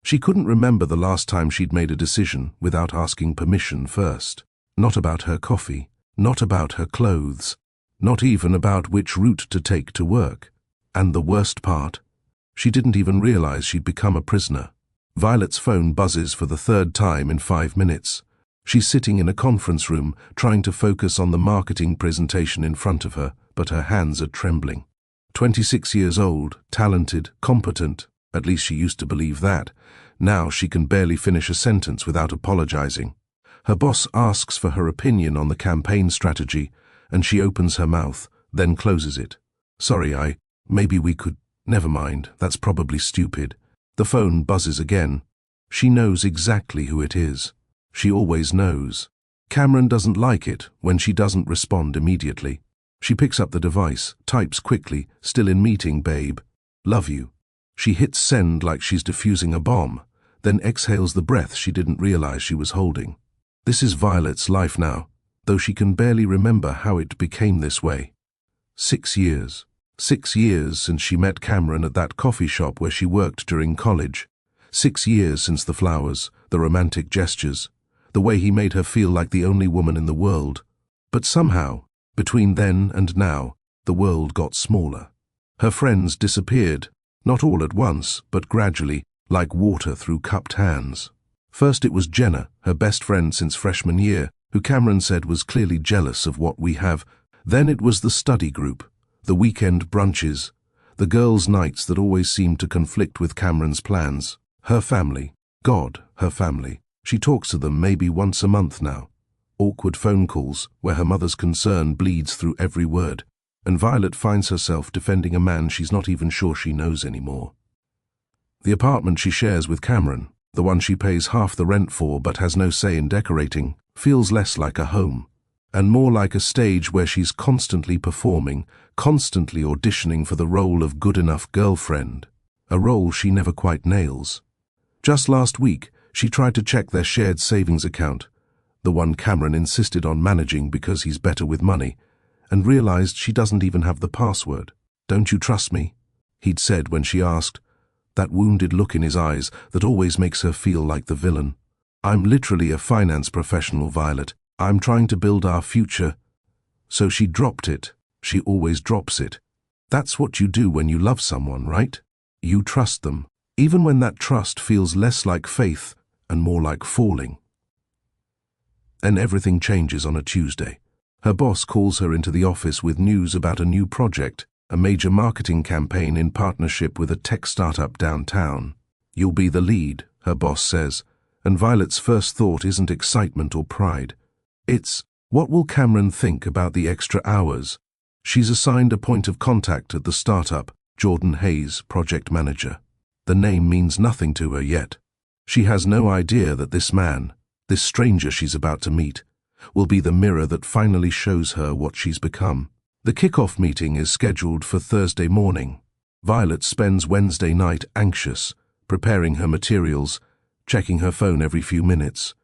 She couldn't remember the last time she'd made a decision without asking permission first. Not about her coffee, not about her clothes, not even about which route to take to work. And the worst part? She didn't even realize she'd become a prisoner. Violet's phone buzzes for the third time in 5 minutes. She's sitting in a conference room, trying to focus on the marketing presentation in front of her, but her hands are trembling. 26 years old, talented, competent, at least she used to believe that. Now she can barely finish a sentence without apologizing. Her boss asks for her opinion on the campaign strategy, and she opens her mouth, then closes it. Sorry, maybe we could, never mind, that's probably stupid. The phone buzzes again. She knows exactly who it is. She always knows. Cameron doesn't like it when she doesn't respond immediately. She picks up the device, types quickly, "Still in meeting, babe. Love you." She hits send like she's defusing a bomb, then exhales the breath she didn't realize she was holding. This is Violet's life now, though she can barely remember how it became this way. 6 years. 6 years since she met Cameron at that coffee shop where she worked during college. 6 years since the flowers, the romantic gestures, the way he made her feel like the only woman in the world. But somehow, between then and now, the world got smaller. Her friends disappeared, not all at once, but gradually, like water through cupped hands. First it was Jenna, her best friend since freshman year, who Cameron said was clearly jealous of what we have. Then it was the study group, the weekend brunches, the girls' nights that always seemed to conflict with Cameron's plans. Her family. God, her family. She talks to them maybe once a month now. Awkward phone calls where her mother's concern bleeds through every word, and Violet finds herself defending a man she's not even sure she knows anymore. The apartment she shares with Cameron, the one she pays half the rent for but has no say in decorating, feels less like a home, and more like a stage where she's constantly performing, constantly auditioning for the role of good-enough girlfriend, a role she never quite nails. Just last week, she tried to check their shared savings account, the one Cameron insisted on managing because he's better with money, and realized she doesn't even have the password. "Don't you trust me?" he'd said when she asked, that wounded look in his eyes that always makes her feel like the villain. "I'm literally a finance professional, Violet. I'm trying to build our future." So she dropped it. She always drops it. That's what you do when you love someone, right? You trust them, even when that trust feels less like faith and more like falling. And everything changes on a Tuesday. Her boss calls her into the office with news about a new project, a major marketing campaign in partnership with a tech startup downtown. "You'll be the lead," her boss says, and Violet's first thought isn't excitement or pride. It's, what will Cameron think about the extra hours? She's assigned a point of contact at the startup, Jordan Hayes, project manager. The name means nothing to her yet. She has no idea that this man, this stranger she's about to meet, will be the mirror that finally shows her what she's become. The kickoff meeting is scheduled for Thursday morning. Violet spends Wednesday night anxious, preparing her materials, checking her phone every few minutes.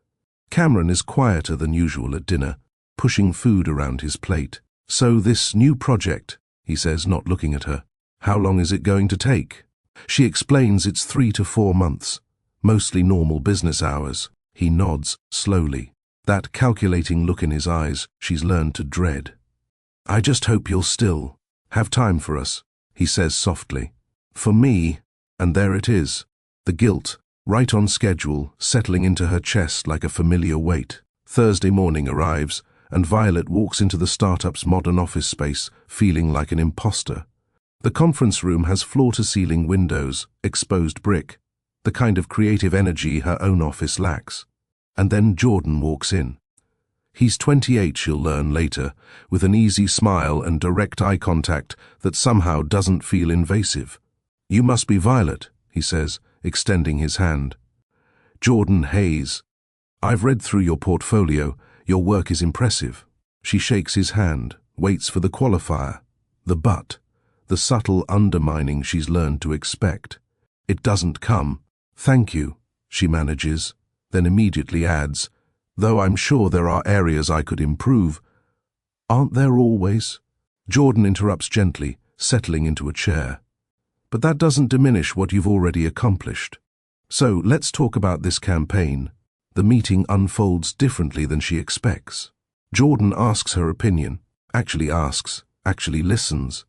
Cameron is quieter than usual at dinner, pushing food around his plate. "So this new project," he says, not looking at her. "How long is it going to take?" She explains it's 3 to 4 months, mostly normal business hours. He nods, slowly. That calculating look in his eyes she's learned to dread. "I just hope you'll still have time for us," he says softly. "For me," and there it is. The guilt, right on schedule, settling into her chest like a familiar weight. Thursday morning arrives, and Violet walks into the startup's modern office space, feeling like an imposter. The conference room has floor-to-ceiling windows, exposed brick, the kind of creative energy her own office lacks. And then Jordan walks in. He's 28, she'll learn later, with an easy smile and direct eye contact that somehow doesn't feel invasive. "You must be Violet," he says, extending his hand. "Jordan Hayes. I've read through your portfolio. Your work is impressive." She shakes his hand, waits for the qualifier, the but, the subtle undermining she's learned to expect. It doesn't come. "Thank you," she manages, then immediately adds, "Though I'm sure there are areas I could improve." "Aren't there always?" Jordan interrupts gently, settling into a chair. "But that doesn't diminish what you've already accomplished." So let's talk about this campaign. The meeting unfolds differently than she expects. Jordan asks her opinion, actually listens,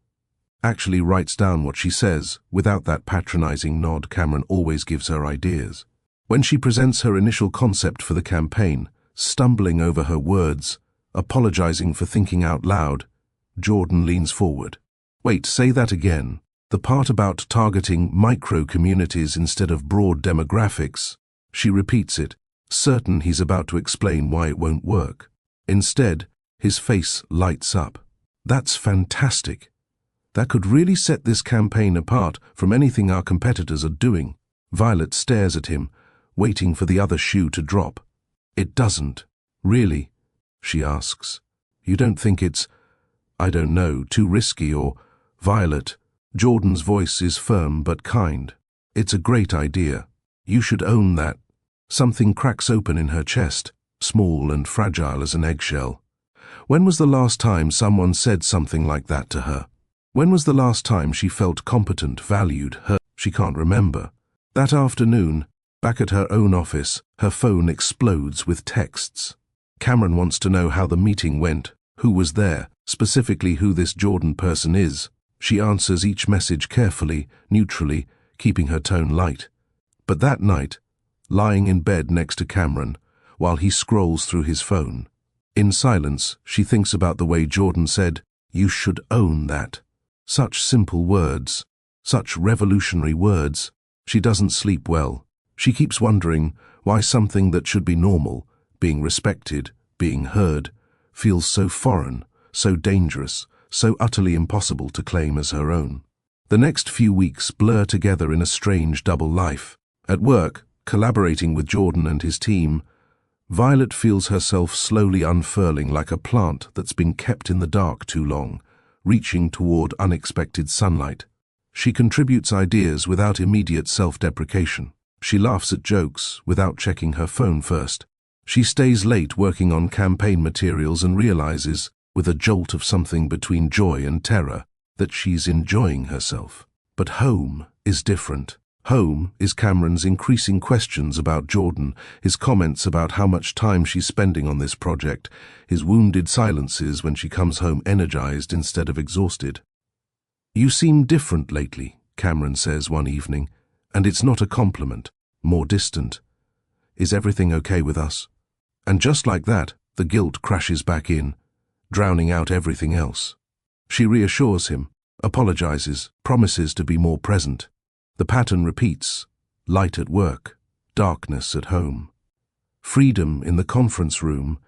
actually writes down what she says. Without that patronizing nod Cameron always gives her ideas. When she presents her initial concept for the campaign, stumbling over her words, apologizing for thinking out loud, Jordan leans forward. Wait, say that again. The part about targeting micro-communities instead of broad demographics. She repeats it, certain he's about to explain why it won't work. Instead, his face lights up. That's fantastic. That could really set this campaign apart from anything our competitors are doing. Violet stares at him, waiting for the other shoe to drop. It doesn't. Really? She asks. You don't think it's, I don't know, too risky or... Violet. Jordan's voice is firm but kind. It's a great idea. You should own that. Something cracks open in her chest, small and fragile as an eggshell. When was the last time someone said something like that to her? When was the last time she felt competent, valued, heard? She can't remember. That afternoon, back at her own office, her phone explodes with texts. Cameron wants to know how the meeting went, who was there, specifically who this Jordan person is. She answers each message carefully, neutrally, keeping her tone light. But that night, lying in bed next to Cameron, while he scrolls through his phone, in silence, she thinks about the way Jordan said, "You should own that." Such simple words, such revolutionary words. She doesn't sleep well. She keeps wondering why something that should be normal, being respected, being heard, feels so foreign, so dangerous, so utterly impossible to claim as her own. The next few weeks blur together in a strange double life. At work, collaborating with Jordan and his team, Violet feels herself slowly unfurling like a plant that's been kept in the dark too long, reaching toward unexpected sunlight. She contributes ideas without immediate self-deprecation. She laughs at jokes without checking her phone first. She stays late working on campaign materials and realizes, with a jolt of something between joy and terror, that she's enjoying herself. But home is different. Home is Cameron's increasing questions about Jordan, his comments about how much time she's spending on this project, his wounded silences when she comes home energized instead of exhausted. "You seem different lately," Cameron says one evening, and it's not a compliment, more distant. "Is everything okay with us?" And just like that, the guilt crashes back in, drowning out everything else. She reassures him, apologizes, promises to be more present. The pattern repeats: light at work, darkness at home. Freedom in the conference room,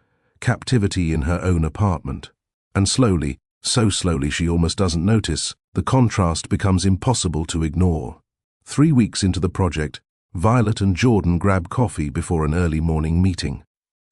captivity in her own apartment. And slowly, so slowly she almost doesn't notice, the contrast becomes impossible to ignore. 3 weeks into the project, Violet and Jordan grab coffee before an early morning meeting.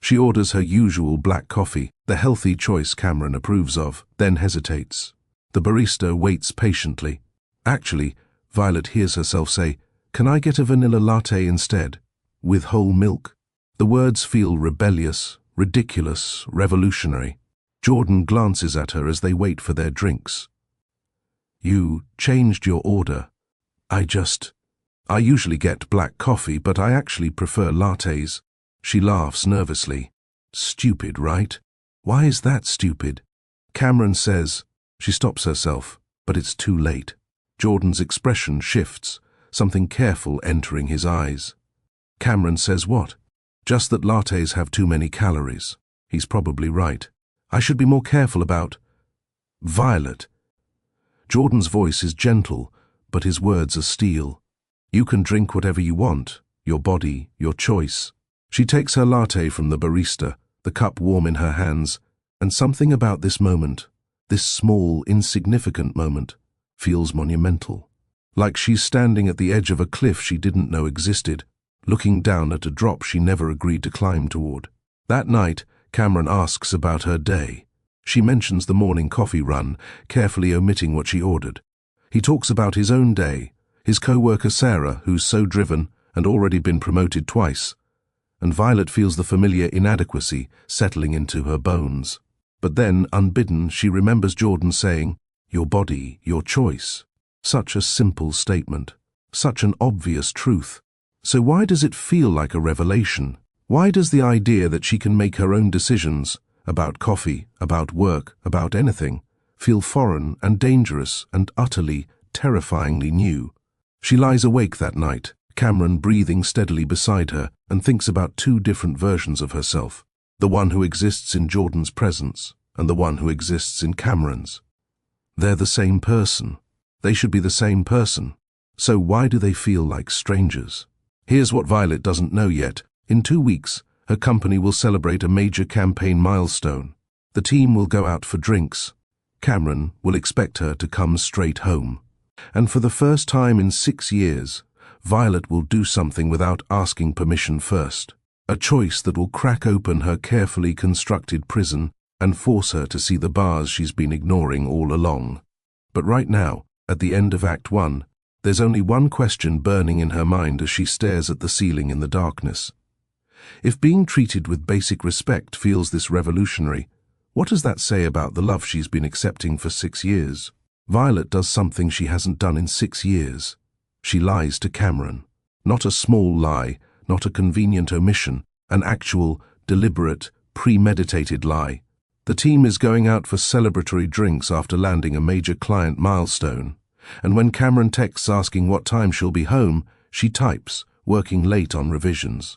She orders her usual black coffee, the healthy choice Cameron approves of, then hesitates. The barista waits patiently. Actually, Violet hears herself say, "Can I get a vanilla latte instead? With whole milk?" The words feel rebellious, ridiculous, revolutionary. Jordan glances at her as they wait for their drinks. "You changed your order. I usually get black coffee, but I actually prefer lattes." She laughs nervously. "Stupid, right? Why is that stupid?" Cameron says. She stops herself, but it's too late. Jordan's expression shifts, something careful entering his eyes. Cameron says what? Just that lattes have too many calories. He's probably right. I should be more careful about... Violet. Jordan's voice is gentle, but his words are steel. You can drink whatever you want, your body, your choice. She takes her latte from the barista, the cup warm in her hands, and something about this moment, this small, insignificant moment, feels monumental. Like she's standing at the edge of a cliff she didn't know existed, looking down at a drop she never agreed to climb toward. That night, Cameron asks about her day. She mentions the morning coffee run, carefully omitting what she ordered. He talks about his own day, his co-worker Sarah, who's so driven and already been promoted twice, and Violet feels the familiar inadequacy settling into her bones. But then, unbidden, she remembers Jordan saying, "Your body, your choice." Such a simple statement, such an obvious truth, So why does it feel like a revelation? Why does the idea that she can make her own decisions about coffee, about work, about anything, feel foreign and dangerous and utterly, terrifyingly new? She lies awake that night, Cameron breathing steadily beside her, and thinks about two different versions of herself, the one who exists in Jordan's presence and the one who exists in Cameron's. They're the same person. They should be the same person. So why do they feel like strangers? Here's what Violet doesn't know yet. In 2 weeks, her company will celebrate a major campaign milestone. The team will go out for drinks. Cameron will expect her to come straight home. And for the first time in 6 years, Violet will do something without asking permission first. A choice that will crack open her carefully constructed prison and force her to see the bars she's been ignoring all along. But right now, at the end of Act 1, there's only one question burning in her mind as she stares at the ceiling in the darkness. If being treated with basic respect feels this revolutionary, what does that say about the love she's been accepting for 6 years? Violet does something she hasn't done in 6 years. She lies to Cameron. Not a small lie, not a convenient omission, an actual, deliberate, premeditated lie. The team is going out for celebratory drinks after landing a major client milestone, and when Cameron texts asking what time she'll be home, she types, working late on revisions.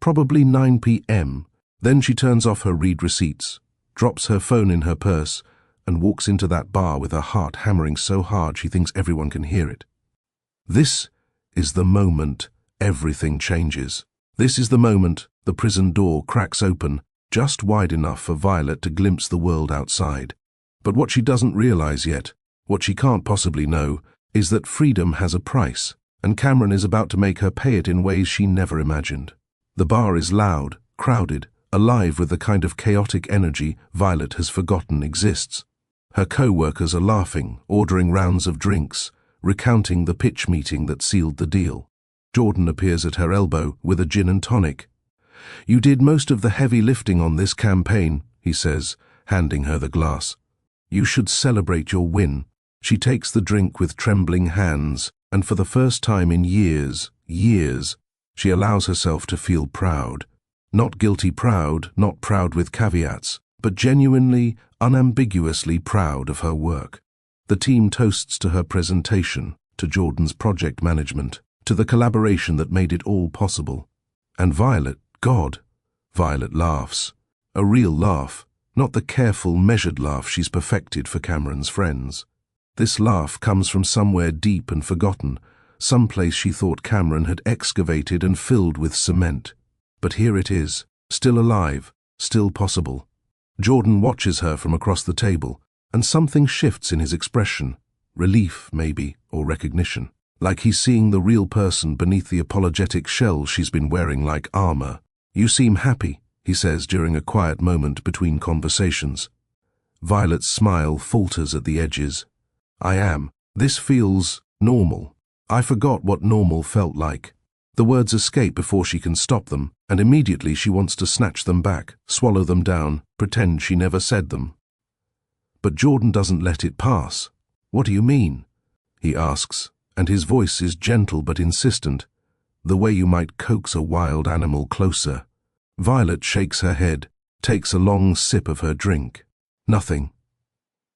Probably 9 p.m. Then she turns off her read receipts, drops her phone in her purse, and walks into that bar with her heart hammering so hard she thinks everyone can hear it. This is the moment everything changes. This is the moment the prison door cracks open, just wide enough for Violet to glimpse the world outside. But what she doesn't realize yet, what she can't possibly know, is that freedom has a price, and Cameron is about to make her pay it in ways she never imagined. The bar is loud, crowded, alive with the kind of chaotic energy Violet has forgotten exists. Her co-workers are laughing, ordering rounds of drinks, recounting the pitch meeting that sealed the deal. Jordan appears at her elbow with a gin and tonic. "You did most of the heavy lifting on this campaign," he says, handing her the glass. "You should celebrate your win." She takes the drink with trembling hands, and for the first time in years, she allows herself to feel proud. Not guilty proud, not proud with caveats, but genuinely, unambiguously proud of her work. The team toasts to her presentation, to Jordan's project management, to the collaboration that made it all possible. And Violet, Violet laughs. A real laugh, not the careful, measured laugh she's perfected for Cameron's friends. This laugh comes from somewhere deep and forgotten, some place she thought Cameron had excavated and filled with cement. But here it is, still alive, still possible. Jordan watches her from across the table, and something shifts in his expression. Relief, maybe, or recognition. Like he's seeing the real person beneath the apologetic shell she's been wearing like armor. "You seem happy," he says during a quiet moment between conversations. Violet's smile falters at the edges. "I am. This feels normal. I forgot what normal felt like." The words escape before she can stop them, and immediately she wants to snatch them back, swallow them down, pretend she never said them. But Jordan doesn't let it pass. "What do you mean?" he asks, and his voice is gentle but insistent, the way you might coax a wild animal closer. Violet shakes her head, takes a long sip of her drink. "Nothing."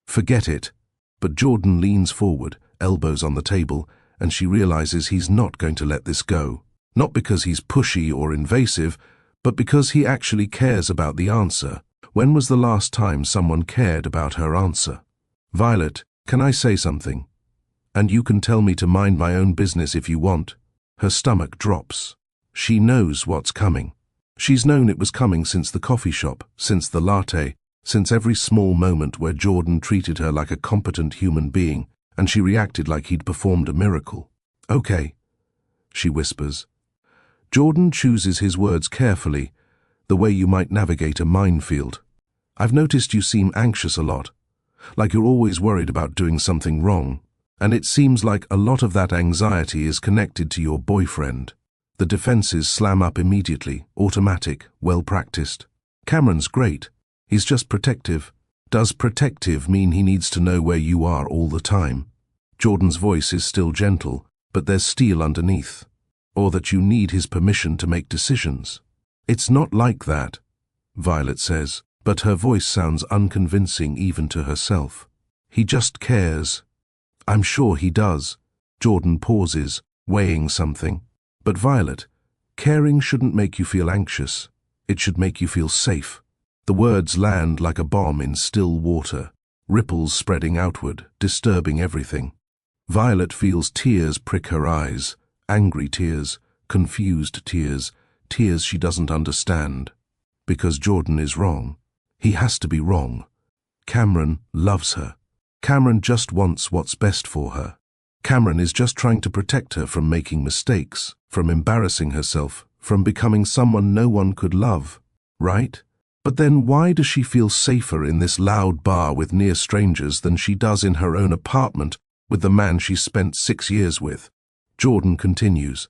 "Forget it." But Jordan leans forward, elbows on the table, and she realizes he's not going to let this go. Not because he's pushy or invasive, but because he actually cares about the answer. When was the last time someone cared about her answer? "Violet, can I say something? And you can tell me to mind my own business if you want." Her stomach drops. She knows what's coming. She's known it was coming since the coffee shop, since the latte, since every small moment where Jordan treated her like a competent human being, and she reacted like he'd performed a miracle. "Okay," she whispers. Jordan chooses his words carefully, the way you might navigate a minefield. "I've noticed you seem anxious a lot, like you're always worried about doing something wrong. And it seems like a lot of that anxiety is connected to your boyfriend." The defenses slam up immediately, automatic, well-practiced. "Cameron's great. He's just protective." "Does protective mean he needs to know where you are all the time?" Jordan's voice is still gentle, but there's steel underneath. or that you need his permission to make decisions. It's not like that, Violet says, but her voice sounds unconvincing even to herself. He just cares. I'm sure he does. Jordan pauses, weighing something. But Violet, caring shouldn't make you feel anxious. It should make you feel safe. The words land like a bomb in still water, ripples spreading outward, disturbing everything. Violet feels tears prick her eyes, angry tears, confused tears, tears she doesn't understand. Because Jordan is wrong. He has to be wrong. Cameron loves her. Cameron just wants what's best for her. Cameron is just trying to protect her from making mistakes, from embarrassing herself, from becoming someone no one could love, right? But then why does she feel safer in this loud bar with near strangers than she does in her own apartment with the man she spent 6 years with? Jordan continues,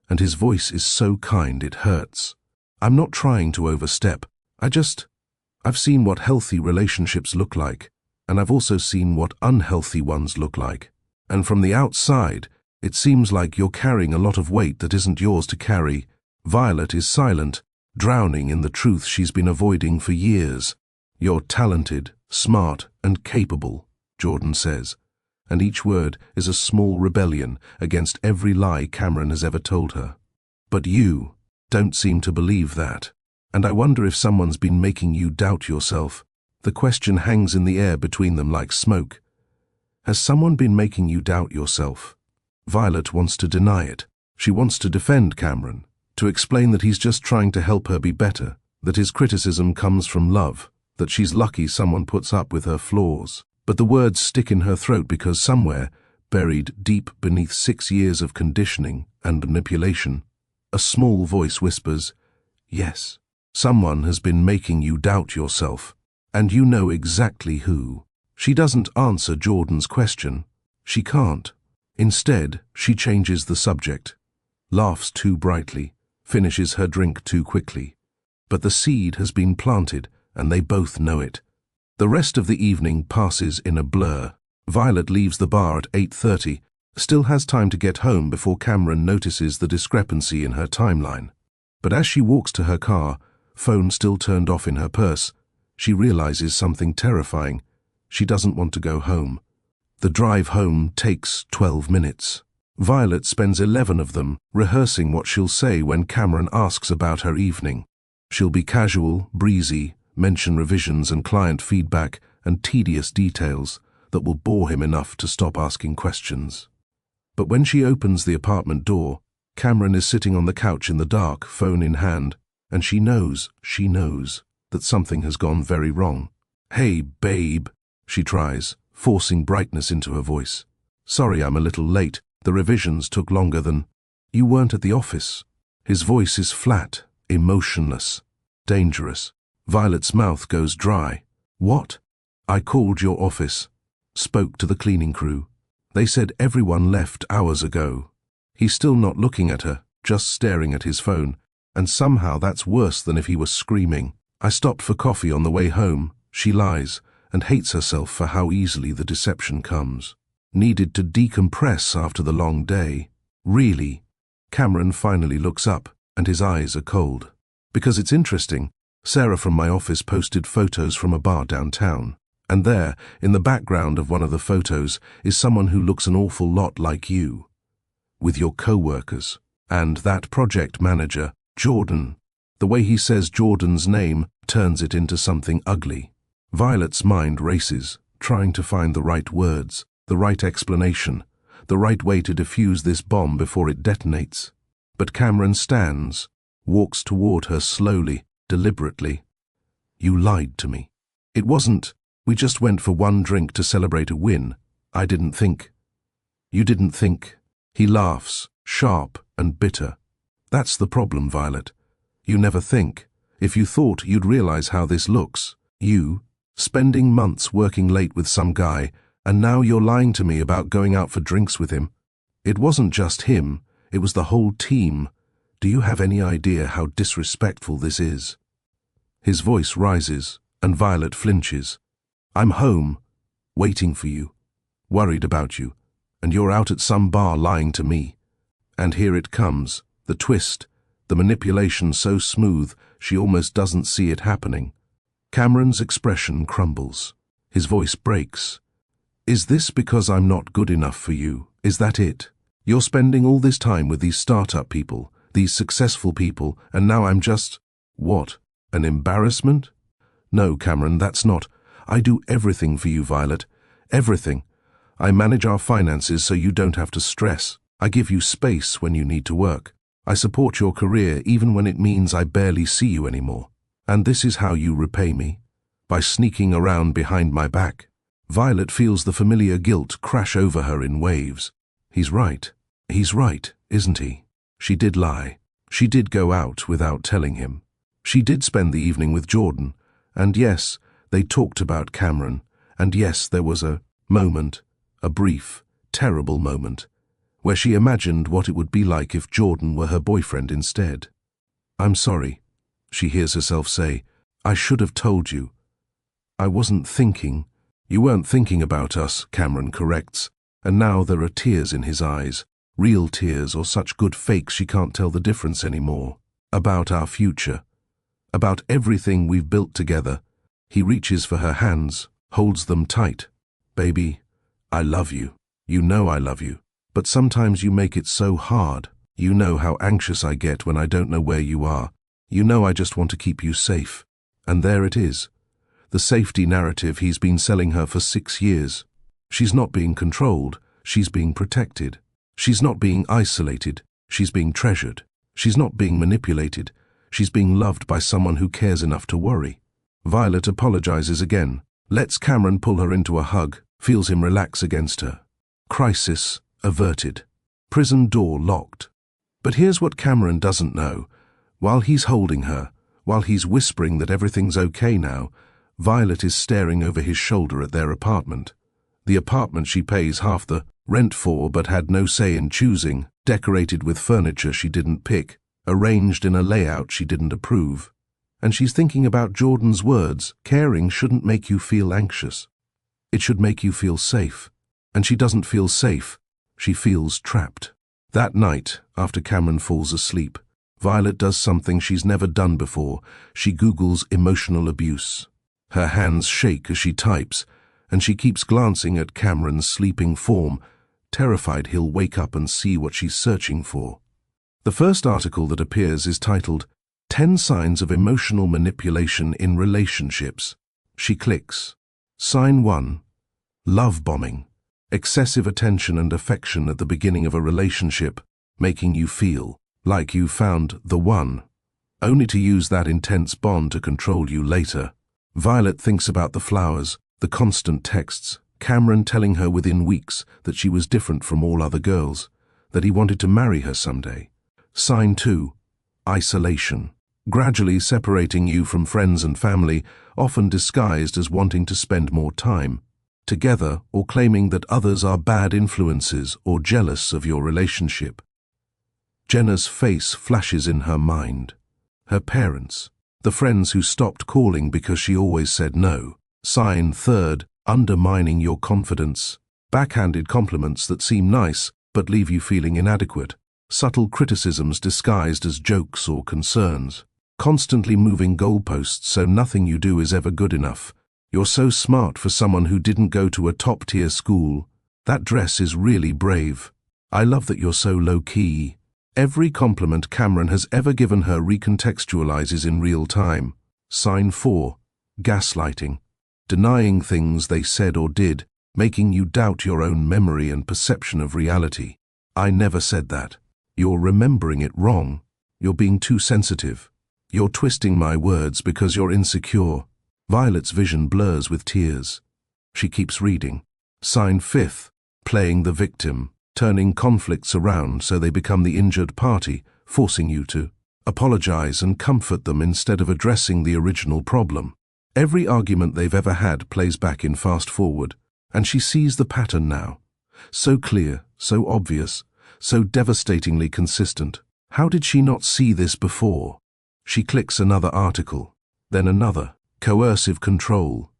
and his voice is so kind it hurts. I'm not trying to overstep. I've seen what healthy relationships look like, and I've also seen what unhealthy ones look like. And from the outside, it seems like you're carrying a lot of weight that isn't yours to carry. Violet is silent, drowning in the truth she's been avoiding for years. You're talented, smart, and capable, Jordan says, and each word is a small rebellion against every lie Cameron has ever told her. But you don't seem to believe that, and I wonder if someone's been making you doubt yourself. The question hangs in the air between them like smoke. Has someone been making you doubt yourself? Violet wants to deny it. She wants to defend Cameron, to explain that he's just trying to help her be better, that his criticism comes from love, that she's lucky someone puts up with her flaws. But the words stick in her throat because somewhere, buried deep beneath 6 years of conditioning and manipulation, a small voice whispers, yes, someone has been making you doubt yourself, and you know exactly who. She doesn't answer Jordan's question. She can't. Instead, she changes the subject, laughs too brightly, finishes her drink too quickly. But the seed has been planted, and they both know it. The rest of the evening passes in a blur. Violet leaves the bar at 8:30, still has time to get home before Cameron notices the discrepancy in her timeline. But as she walks to her car, phone still turned off in her purse, she realizes something terrifying. She doesn't want to go home. The drive home takes 12 minutes. Violet spends 11 of them rehearsing what she'll say when Cameron asks about her evening. She'll be casual, breezy, mention revisions and client feedback and tedious details that will bore him enough to stop asking questions. But when she opens the apartment door, Cameron is sitting on the couch in the dark, phone in hand, and she knows that something has gone very wrong. Hey, babe, she tries, forcing brightness into her voice. Sorry I'm a little late. The revisions took longer than... You weren't at the office. His voice is flat, emotionless, dangerous. Violet's mouth goes dry. What? I called your office. Spoke to the cleaning crew. They said everyone left hours ago. He's still not looking at her, just staring at his phone, and somehow that's worse than if he was screaming. I stopped for coffee on the way home. She lies, and hates herself for how easily the deception comes. Needed to decompress after the long day. Really? Cameron finally looks up, and his eyes are cold. Because it's interesting, Sarah from my office posted photos from a bar downtown. And there, in the background of one of the photos, is someone who looks an awful lot like you. With your co-workers. And that project manager, Jordan. The way he says Jordan's name turns it into something ugly. Violet's mind races, trying to find the right words, the right explanation, the right way to defuse this bomb before it detonates. But Cameron stands, walks toward her slowly, deliberately. You lied to me. It wasn't, we just went for one drink to celebrate a win. I didn't think. You didn't think. He laughs, sharp and bitter. That's the problem, Violet. You never think. If you thought, you'd realize how this looks. You, spending months working late with some guy, and now you're lying to me about going out for drinks with him. It wasn't just him, it was the whole team. Do you have any idea how disrespectful this is? His voice rises, and Violet flinches. I'm home, waiting for you, worried about you, and you're out at some bar lying to me. And here it comes, the twist, the manipulation so smooth she almost doesn't see it happening. Cameron's expression crumbles. His voice breaks. Is this because I'm not good enough for you? Is that it? You're spending all this time with these startup people, these successful people, and now I'm just, what, an embarrassment? No, Cameron, that's not. I do everything for you, Violet. Everything. I manage our finances so you don't have to stress. I give you space when you need to work. I support your career even when it means I barely see you anymore. And this is how you repay me? By sneaking around behind my back. Violet feels the familiar guilt crash over her in waves. He's right. He's right, isn't he? She did lie. She did go out without telling him. She did spend the evening with Jordan. And yes, they talked about Cameron. And yes, there was a moment, a brief, terrible moment, where she imagined what it would be like if Jordan were her boyfriend instead. I'm sorry, she hears herself say. I should have told you. I wasn't thinking. You weren't thinking about us, Cameron corrects, and now there are tears in his eyes, real tears or such good fakes she can't tell the difference anymore. About our future. About everything we've built together. He reaches for her hands, holds them tight. Baby, I love you. You know I love you. But sometimes you make it so hard. You know how anxious I get when I don't know where you are. You know I just want to keep you safe. And there it is. The safety narrative he's been selling her for 6 years. She's not being controlled, she's being protected. She's not being isolated, she's being treasured. She's not being manipulated, she's being loved by someone who cares enough to worry. Violet apologizes again, lets Cameron pull her into a hug, feels him relax against her. Crisis averted. Prison door locked. But here's what Cameron doesn't know. While he's holding her, while he's whispering that everything's okay now, Violet is staring over his shoulder at their apartment. The apartment she pays half the rent for but had no say in choosing, decorated with furniture she didn't pick, arranged in a layout she didn't approve. And she's thinking about Jordan's words, caring shouldn't make you feel anxious. It should make you feel safe. And she doesn't feel safe, she feels trapped. That night, after Cameron falls asleep, Violet does something she's never done before. She Googles emotional abuse. Her hands shake as she types, and she keeps glancing at Cameron's sleeping form, terrified he'll wake up and see what she's searching for. The first article that appears is titled, 10 Signs of Emotional Manipulation in Relationships. She clicks. Sign 1. Love bombing. Excessive attention and affection at the beginning of a relationship, making you feel like you found the one, only to use that intense bond to control you later. Violet thinks about the flowers, the constant texts, Cameron telling her within weeks that she was different from all other girls, that he wanted to marry her someday. Sign 2. Isolation. Gradually separating you from friends and family, often disguised as wanting to spend more time together or claiming that others are bad influences or jealous of your relationship. Jenna's face flashes in her mind. Her parents. The friends who stopped calling because she always said no. Sign 3. Undermining your confidence. Backhanded compliments that seem nice but leave you feeling inadequate. Subtle criticisms disguised as jokes or concerns. Constantly moving goalposts so nothing you do is ever good enough. You're so smart for someone who didn't go to a top-tier school. That dress is really brave. I love that you're so low-key. Every compliment Cameron has ever given her recontextualizes in real time. Sign 4. Gaslighting. Denying things they said or did, making you doubt your own memory and perception of reality. I never said that. You're remembering it wrong. You're being too sensitive. You're twisting my words because you're insecure. Violet's vision blurs with tears. She keeps reading. Sign 5. Playing the victim. Turning conflicts around so they become the injured party, forcing you to apologize and comfort them instead of addressing the original problem. Every argument they've ever had plays back in fast forward, and she sees the pattern now. So clear, so obvious, so devastatingly consistent. How did she not see this before? She clicks another article, then another. Coercive control.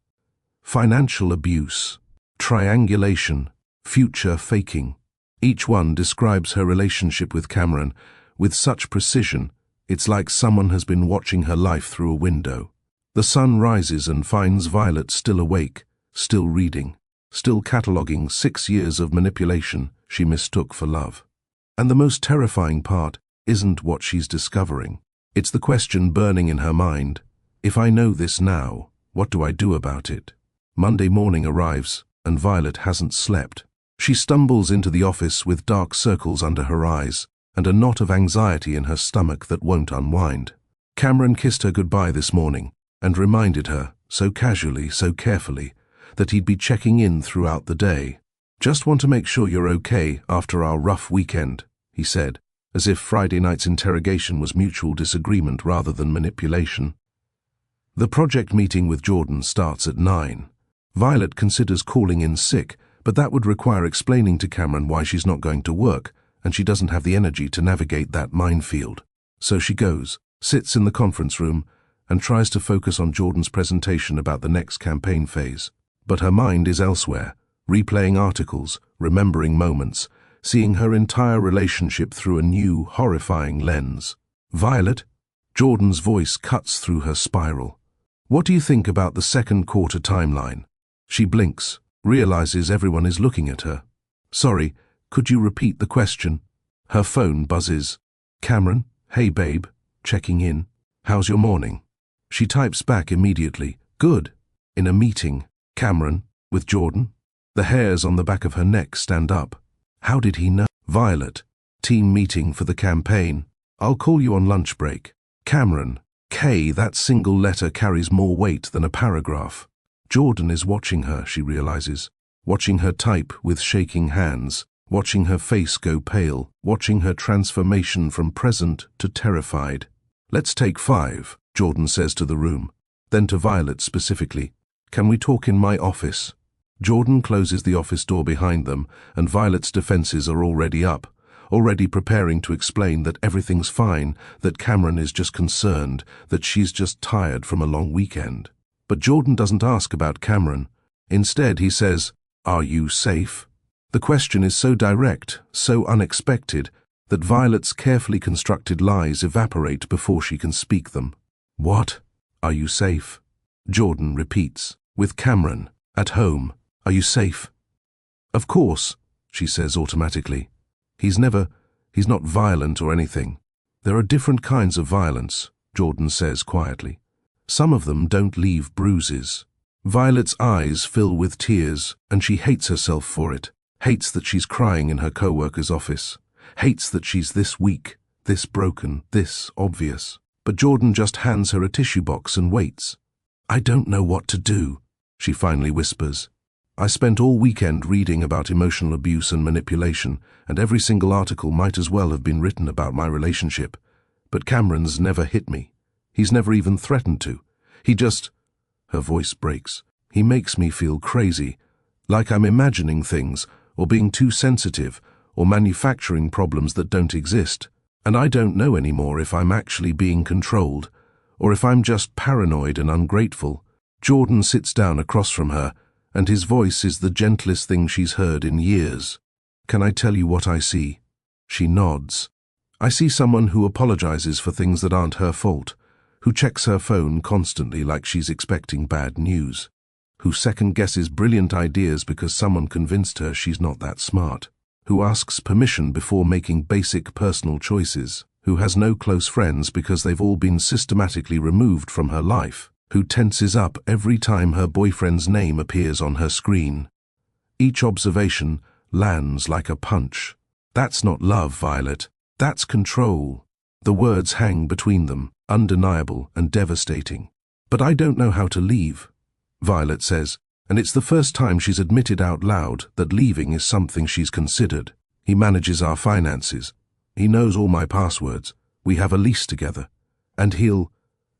Financial abuse. Triangulation. Future faking. Each one describes her relationship with Cameron with such precision, it's like someone has been watching her life through a window. The sun rises and finds Violet still awake, still reading, still cataloguing 6 years of manipulation she mistook for love. And the most terrifying part isn't what she's discovering. It's the question burning in her mind. If I know this now, what do I do about it? Monday morning arrives, and Violet hasn't slept. She stumbles into the office with dark circles under her eyes and a knot of anxiety in her stomach that won't unwind. Cameron kissed her goodbye this morning and reminded her, so casually, so carefully, that he'd be checking in throughout the day. "Just want to make sure you're okay after our rough weekend," he said, as if Friday night's interrogation was mutual disagreement rather than manipulation. The project meeting with Jordan starts at 9. Violet considers calling in sick, but that would require explaining to Cameron why she's not going to work, and she doesn't have the energy to navigate that minefield. So she goes, sits in the conference room, and tries to focus on Jordan's presentation about the next campaign phase. But her mind is elsewhere, replaying articles, remembering moments, seeing her entire relationship through a new, horrifying lens. "Violet," Jordan's voice cuts through her spiral. "What do you think about the second quarter timeline?" She blinks, realizes everyone is looking at her. "Sorry, could you repeat the question?" Her phone buzzes. "Cameron, hey babe, checking in. How's your morning?" She types back immediately, "Good." In a meeting. "Cameron, with Jordan?" The hairs on the back of her neck stand up. How did he know? "Violet, team meeting for the campaign. I'll call you on lunch break." Cameron, K, that single letter carries more weight than a paragraph. Jordan is watching her, she realizes, watching her type with shaking hands, watching her face go pale, watching her transformation from present to terrified. "Let's take 5, Jordan says to the room. Then to Violet specifically, "Can we talk in my office?" Jordan closes the office door behind them, and Violet's defenses are already up, already preparing to explain that everything's fine, that Cameron is just concerned, that she's just tired from a long weekend. But Jordan doesn't ask about Cameron. Instead, he says, "Are you safe?" The question is so direct, so unexpected, that Violet's carefully constructed lies evaporate before she can speak them. "What? Are you safe?" Jordan repeats. "With Cameron, at home, are you safe?" "Of course," she says automatically. He's not violent or anything." "There are different kinds of violence," Jordan says quietly. "Some of them don't leave bruises." Violet's eyes fill with tears, and she hates herself for it, hates that she's crying in her co-worker's office, hates that she's this weak, this broken, this obvious. But Jordan just hands her a tissue box and waits. "I don't know what to do," she finally whispers. "I spent all weekend reading about emotional abuse and manipulation, and every single article might as well have been written about my relationship. But Cameron's never hit me. He's never even threatened to. He just—" Her voice breaks. "He makes me feel crazy, like I'm imagining things, or being too sensitive, or manufacturing problems that don't exist. And I don't know anymore if I'm actually being controlled, or if I'm just paranoid and ungrateful." Jordan sits down across from her, and his voice is the gentlest thing she's heard in years. "Can I tell you what I see?" She nods. "I see someone who apologizes for things that aren't her fault, who checks her phone constantly like she's expecting bad news, who second-guesses brilliant ideas because someone convinced her she's not that smart, who asks permission before making basic personal choices, who has no close friends because they've all been systematically removed from her life, who tenses up every time her boyfriend's name appears on her screen. Each observation lands like a punch. That's not love, Violet. That's control." The words hang between them, undeniable and devastating. "But I don't know how to leave," Violet says, and it's the first time she's admitted out loud that leaving is something she's considered. "He manages our finances. He knows all my passwords. We have a lease together. And he'll—"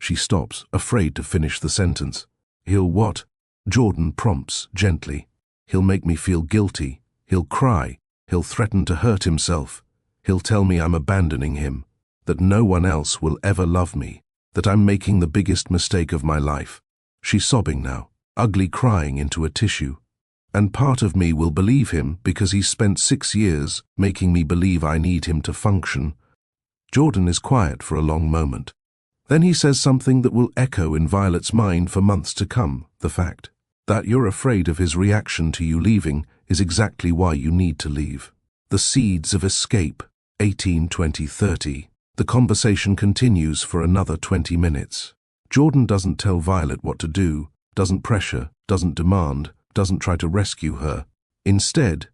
She stops, afraid to finish the sentence. "He'll what?" Jordan prompts gently. "He'll make me feel guilty. He'll cry. He'll threaten to hurt himself. He'll tell me I'm abandoning him, that no one else will ever love me, that I'm making the biggest mistake of my life." She's sobbing now, ugly crying into a tissue. And part of me will believe him because he's spent 6 years making me believe I need him to function. Jordan is quiet for a long moment. Then he says something that will echo in Violet's mind for months to come, the fact that you're afraid of his reaction to you leaving is exactly why you need to leave. The seeds of escape, 18, 20, 30. The conversation continues for another 20 minutes. Jordan doesn't tell Violet what to do, doesn't pressure, doesn't demand, doesn't try to rescue her. Instead,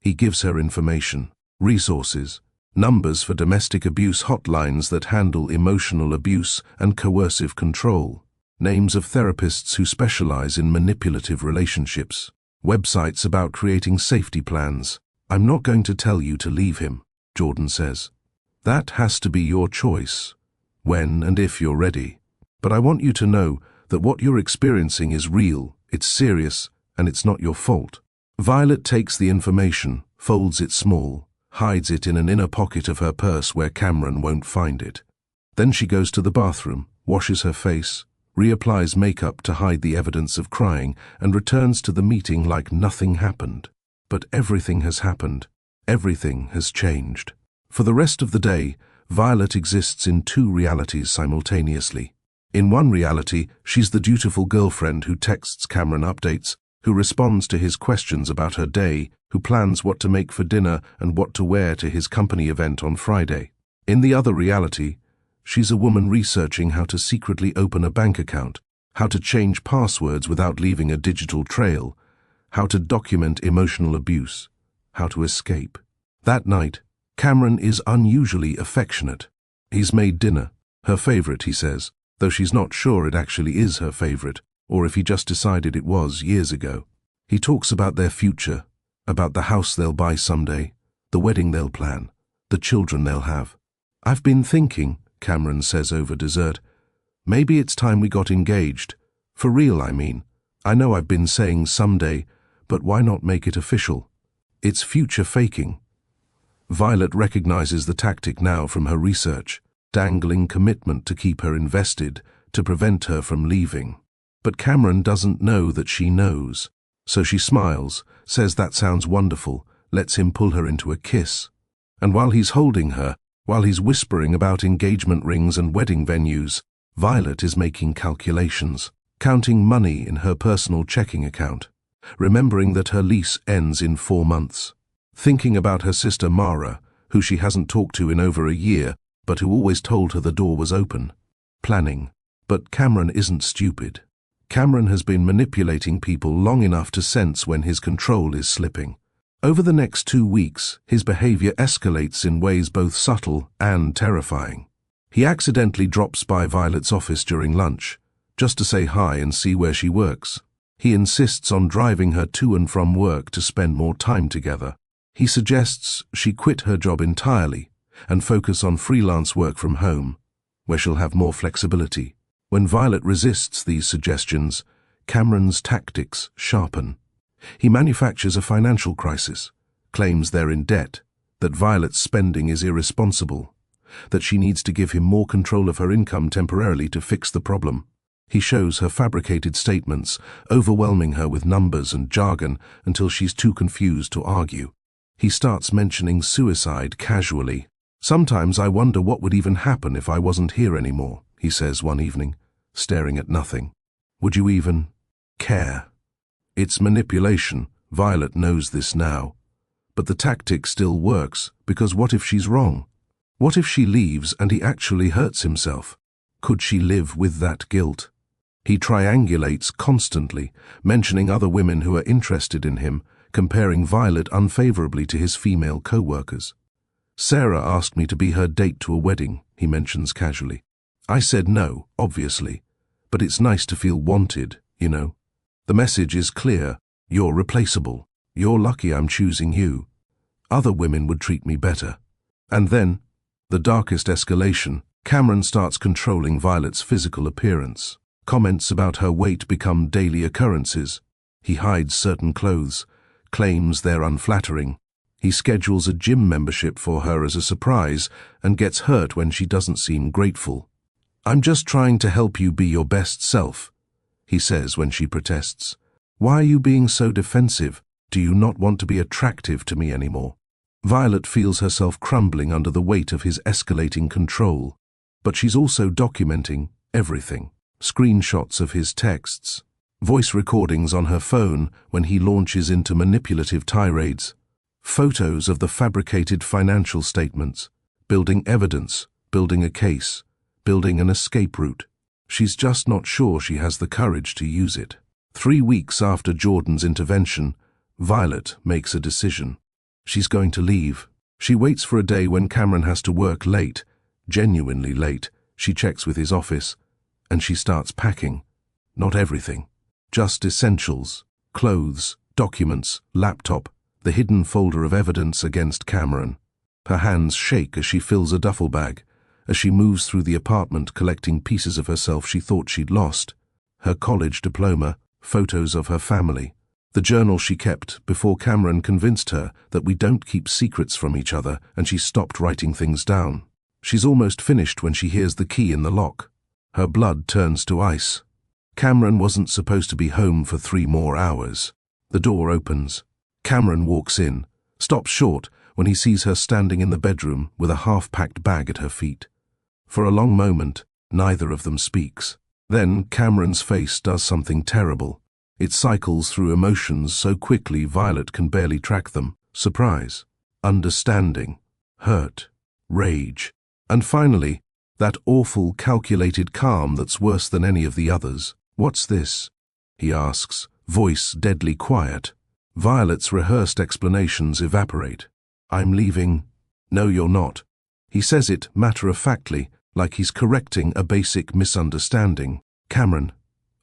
he gives her information, resources, numbers for domestic abuse hotlines that handle emotional abuse and coercive control, names of therapists who specialize in manipulative relationships, websites about creating safety plans. I'm not going to tell you to leave him, Jordan says. That has to be your choice, when and if you're ready. But I want you to know that what you're experiencing is real, it's serious, and it's not your fault. Violet takes the information, folds it small, hides it in an inner pocket of her purse where Cameron won't find it. Then she goes to the bathroom, washes her face, reapplies makeup to hide the evidence of crying, and returns to the meeting like nothing happened. But everything has happened. Everything has changed. For the rest of the day, Violet exists in two realities simultaneously. In one reality, she's the dutiful girlfriend who texts Cameron updates, who responds to his questions about her day, who plans what to make for dinner and what to wear to his company event on Friday. In the other reality, she's a woman researching how to secretly open a bank account, how to change passwords without leaving a digital trail, how to document emotional abuse, how to escape. That night, Cameron is unusually affectionate. He's made dinner, her favorite, he says, though she's not sure it actually is her favorite, or if he just decided it was years ago. He talks about their future, about the house they'll buy someday, the wedding they'll plan, the children they'll have. I've been thinking, Cameron says over dessert, maybe it's time we got engaged. For real, I mean. I know I've been saying someday, but why not make it official? It's future faking. Violet recognizes the tactic now from her research, dangling commitment to keep her invested, to prevent her from leaving. But Cameron doesn't know that she knows, so she smiles, says that sounds wonderful, lets him pull her into a kiss. And while he's holding her, while he's whispering about engagement rings and wedding venues, Violet is making calculations, counting money in her personal checking account, remembering that her lease ends in 4 months, thinking about her sister Mara, who she hasn't talked to in over a year, but who always told her the door was open, planning. But Cameron isn't stupid. Cameron has been manipulating people long enough to sense when his control is slipping. Over the next 2 weeks, his behavior escalates in ways both subtle and terrifying. He accidentally drops by Violet's office during lunch, just to say hi and see where she works. He insists on driving her to and from work to spend more time together. He suggests she quit her job entirely and focus on freelance work from home, where she'll have more flexibility. When Violet resists these suggestions, Cameron's tactics sharpen. He manufactures a financial crisis, claims they're in debt, that Violet's spending is irresponsible, that she needs to give him more control of her income temporarily to fix the problem. He shows her fabricated statements, overwhelming her with numbers and jargon until she's too confused to argue. He starts mentioning suicide casually. Sometimes I wonder what would even happen if I wasn't here anymore, he says one evening, staring at nothing. Would you even care? It's manipulation. Violet knows this now. But the tactic still works, because what if she's wrong? What if she leaves and he actually hurts himself? Could she live with that guilt? He triangulates constantly, mentioning other women who are interested in him, comparing Violet unfavorably to his female co-workers. Sarah asked me to be her date to a wedding, he mentions casually. I said no, obviously, but it's nice to feel wanted, you know. The message is clear. You're replaceable. You're lucky I'm choosing you. Other women would treat me better. And then, the darkest escalation, Cameron starts controlling Violet's physical appearance. Comments about her weight become daily occurrences. He hides certain clothes, claims they're unflattering. He schedules a gym membership for her as a surprise and gets hurt when she doesn't seem grateful. I'm just trying to help you be your best self, he says when she protests. Why are you being so defensive? Do you not want to be attractive to me anymore? Violet feels herself crumbling under the weight of his escalating control. But she's also documenting everything. Screenshots of his texts, voice recordings on her phone when he launches into manipulative tirades, photos of the fabricated financial statements, building evidence, building a case, building an escape route. She's just not sure she has the courage to use it. 3 weeks after Jordan's intervention, Violet makes a decision. She's going to leave. She waits for a day when Cameron has to work late, genuinely late. She checks with his office, and she starts packing. Not everything, just essentials, clothes, documents, laptop, the hidden folder of evidence against Cameron. Her hands shake as she fills a duffel bag, as she moves through the apartment collecting pieces of herself she thought she'd lost. Her college diploma, photos of her family, the journal she kept before Cameron convinced her that we don't keep secrets from each other, and she stopped writing things down. She's almost finished when she hears the key in the lock. Her blood turns to ice. Cameron wasn't supposed to be home for 3 more hours. The door opens. Cameron walks in, stops short when he sees her standing in the bedroom with a half-packed bag at her feet. For a long moment, neither of them speaks. Then Cameron's face does something terrible. It cycles through emotions so quickly Violet can barely track them. Surprise, understanding, hurt, rage, and finally, that awful calculated calm that's worse than any of the others. "What's this?" he asks, voice deadly quiet. Violet's rehearsed explanations evaporate. "I'm leaving." "No, you're not." He says it matter-of-factly, like he's correcting a basic misunderstanding. "Cameron,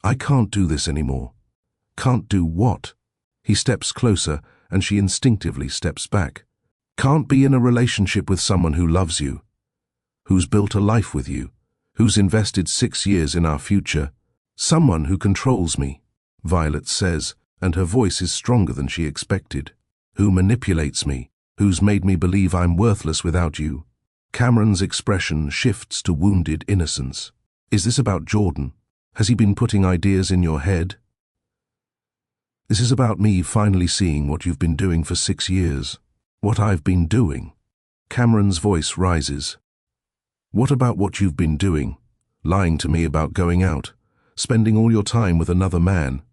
I can't do this anymore." "Can't do what?" He steps closer, and she instinctively steps back. "Can't be in a relationship with someone who loves you, who's built a life with you, who's invested 6 years in our future. Someone who controls me," Violet says, and her voice is stronger than she expected. "Who manipulates me, who's made me believe I'm worthless without you." Cameron's expression shifts to wounded innocence. "Is this about Jordan? Has he been putting ideas in your head?" "This is about me finally seeing what you've been doing for 6 years. What I've been doing." Cameron's voice rises. "What about what you've been doing? Lying to me about going out, spending all your time with another man,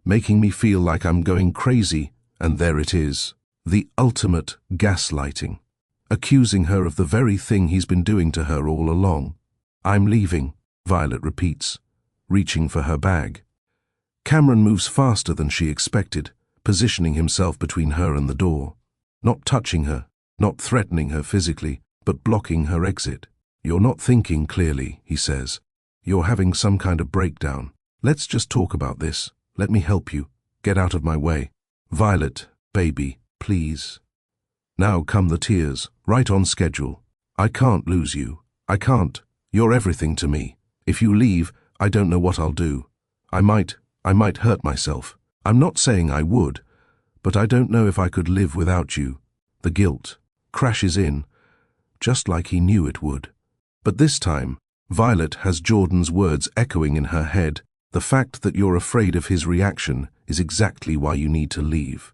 making me feel like I'm going crazy, and there it is. The ultimate gaslighting. Accusing her of the very thing he's been doing to her all along." "I'm leaving," Violet repeats, reaching for her bag. Cameron moves faster than she expected, positioning himself between her and the door. Not touching her, not threatening her physically, but blocking her exit. "You're not thinking clearly," he says. "You're having some kind of breakdown. Let's just talk about this. Let me help you. Get out of my way." "Violet, baby, please." Now come the tears, right on schedule. "I can't lose you. I can't. You're everything to me. If you leave, I don't know what I'll do. I might hurt myself. I'm not saying I would, but I don't know if I could live without you." The guilt crashes in, just like he knew it would. But this time, Violet has Jordan's words echoing in her head. "The fact that you're afraid of his reaction is exactly why you need to leave."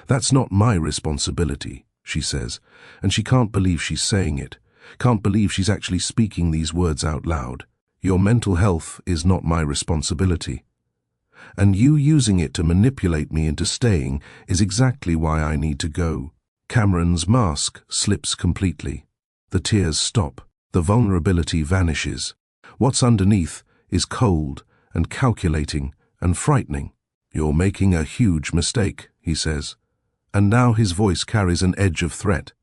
"That's not my responsibility," she says, and she can't believe she's saying it, can't believe she's actually speaking these words out loud. "Your mental health is not my responsibility. And you using it to manipulate me into staying is exactly why I need to go." Cameron's mask slips completely. The tears stop. The vulnerability vanishes. What's underneath is cold and calculating and frightening. "You're making a huge mistake," he says. And now his voice carries an edge of threat.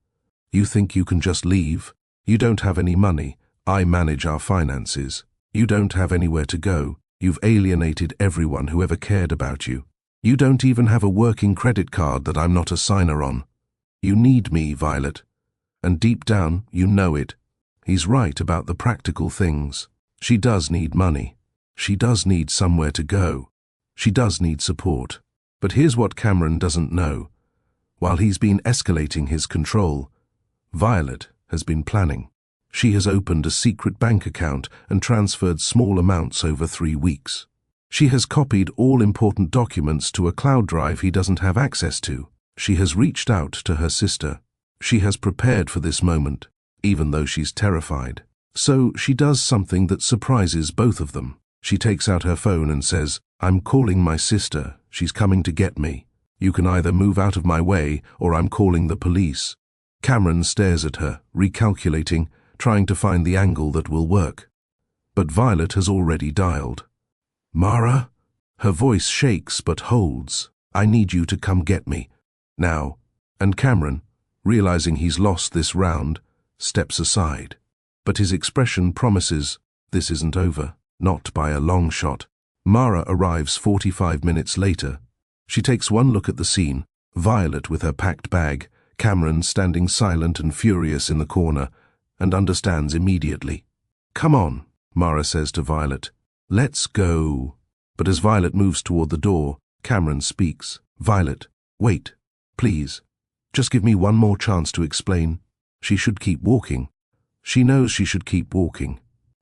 "You think you can just leave? You don't have any money. I manage our finances. You don't have anywhere to go. You've alienated everyone who ever cared about you. You don't even have a working credit card that I'm not a signer on. You need me, Violet. And deep down, you know it." He's right about the practical things. She does need money. She does need somewhere to go. She does need support. But here's what Cameron doesn't know. While he's been escalating his control, Violet has been planning. She has opened a secret bank account and transferred small amounts over 3 weeks. She has copied all important documents to a cloud drive he doesn't have access to. She has reached out to her sister. She has prepared for this moment, even though she's terrified. So she does something that surprises both of them. She takes out her phone and says, "I'm calling my sister. She's coming to get me. You can either move out of my way or I'm calling the police." Cameron stares at her, recalculating, trying to find the angle that will work. But Violet has already dialed. "Mara?" Her voice shakes but holds. "I need you to come get me. Now." And Cameron, realizing he's lost this round, steps aside. But his expression promises this isn't over, not by a long shot. Mara arrives 45 minutes later. She takes one look at the scene, Violet with her packed bag, Cameron standing silent and furious in the corner, and understands immediately. "Come on," Mara says to Violet. "Let's go." But as Violet moves toward the door, Cameron speaks. "Violet, wait, please. Just give me one more chance to explain." She should keep walking. She knows she should keep walking.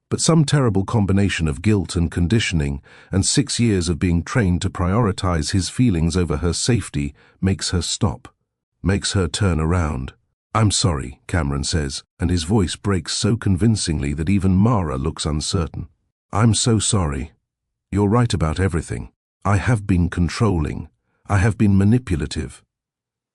But some terrible combination of guilt and conditioning and 6 years of being trained to prioritize his feelings over her safety makes her stop, makes her turn around. "I'm sorry," Cameron says, and his voice breaks so convincingly that even Mara looks uncertain. "I'm so sorry. You're right about everything. I have been controlling. I have been manipulative.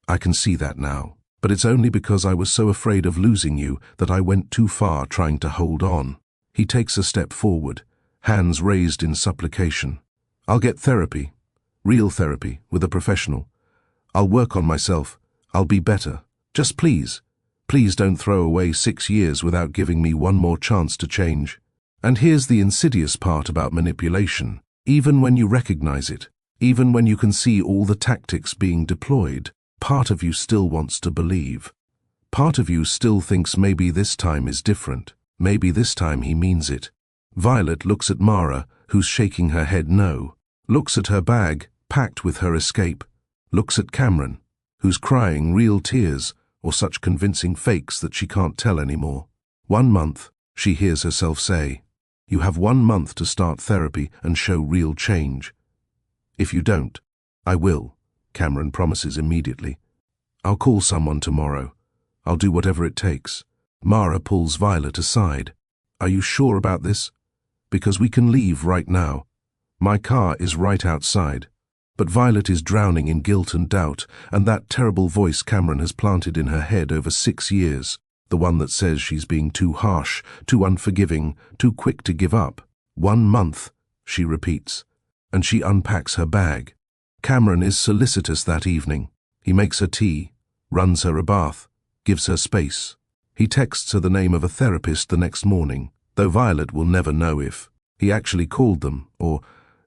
I can see that now. But it's only because I was so afraid of losing you that I went too far trying to hold on." He takes a step forward, hands raised in supplication. "I'll get therapy, real therapy, with a professional. I'll work on myself. I'll be better. Just please don't throw away 6 years without giving me one more chance to change." And here's the insidious part about manipulation. Even when you recognize it, even when you can see all the tactics being deployed, part of you still wants to believe. Part of you still thinks maybe this time is different. Maybe this time he means it. Violet looks at Mara, who's shaking her head no. Looks at her bag, packed with her escape. Looks at Cameron, who's crying real tears, or such convincing fakes that she can't tell anymore. 1 month, she hears herself say. "You have 1 month to start therapy and show real change." "If you don't, I will," Cameron promises immediately. "I'll call someone tomorrow. I'll do whatever it takes." Mara pulls Violet aside. "Are you sure about this? Because we can leave right now. My car is right outside." But Violet is drowning in guilt and doubt, and that terrible voice Cameron has planted in her head over 6 years, the one that says she's being too harsh, too unforgiving, too quick to give up. 1 month, she repeats, and she unpacks her bag. Cameron is solicitous that evening. He makes her tea, runs her a bath, gives her space. He texts her the name of a therapist the next morning, though Violet will never know if he actually called them or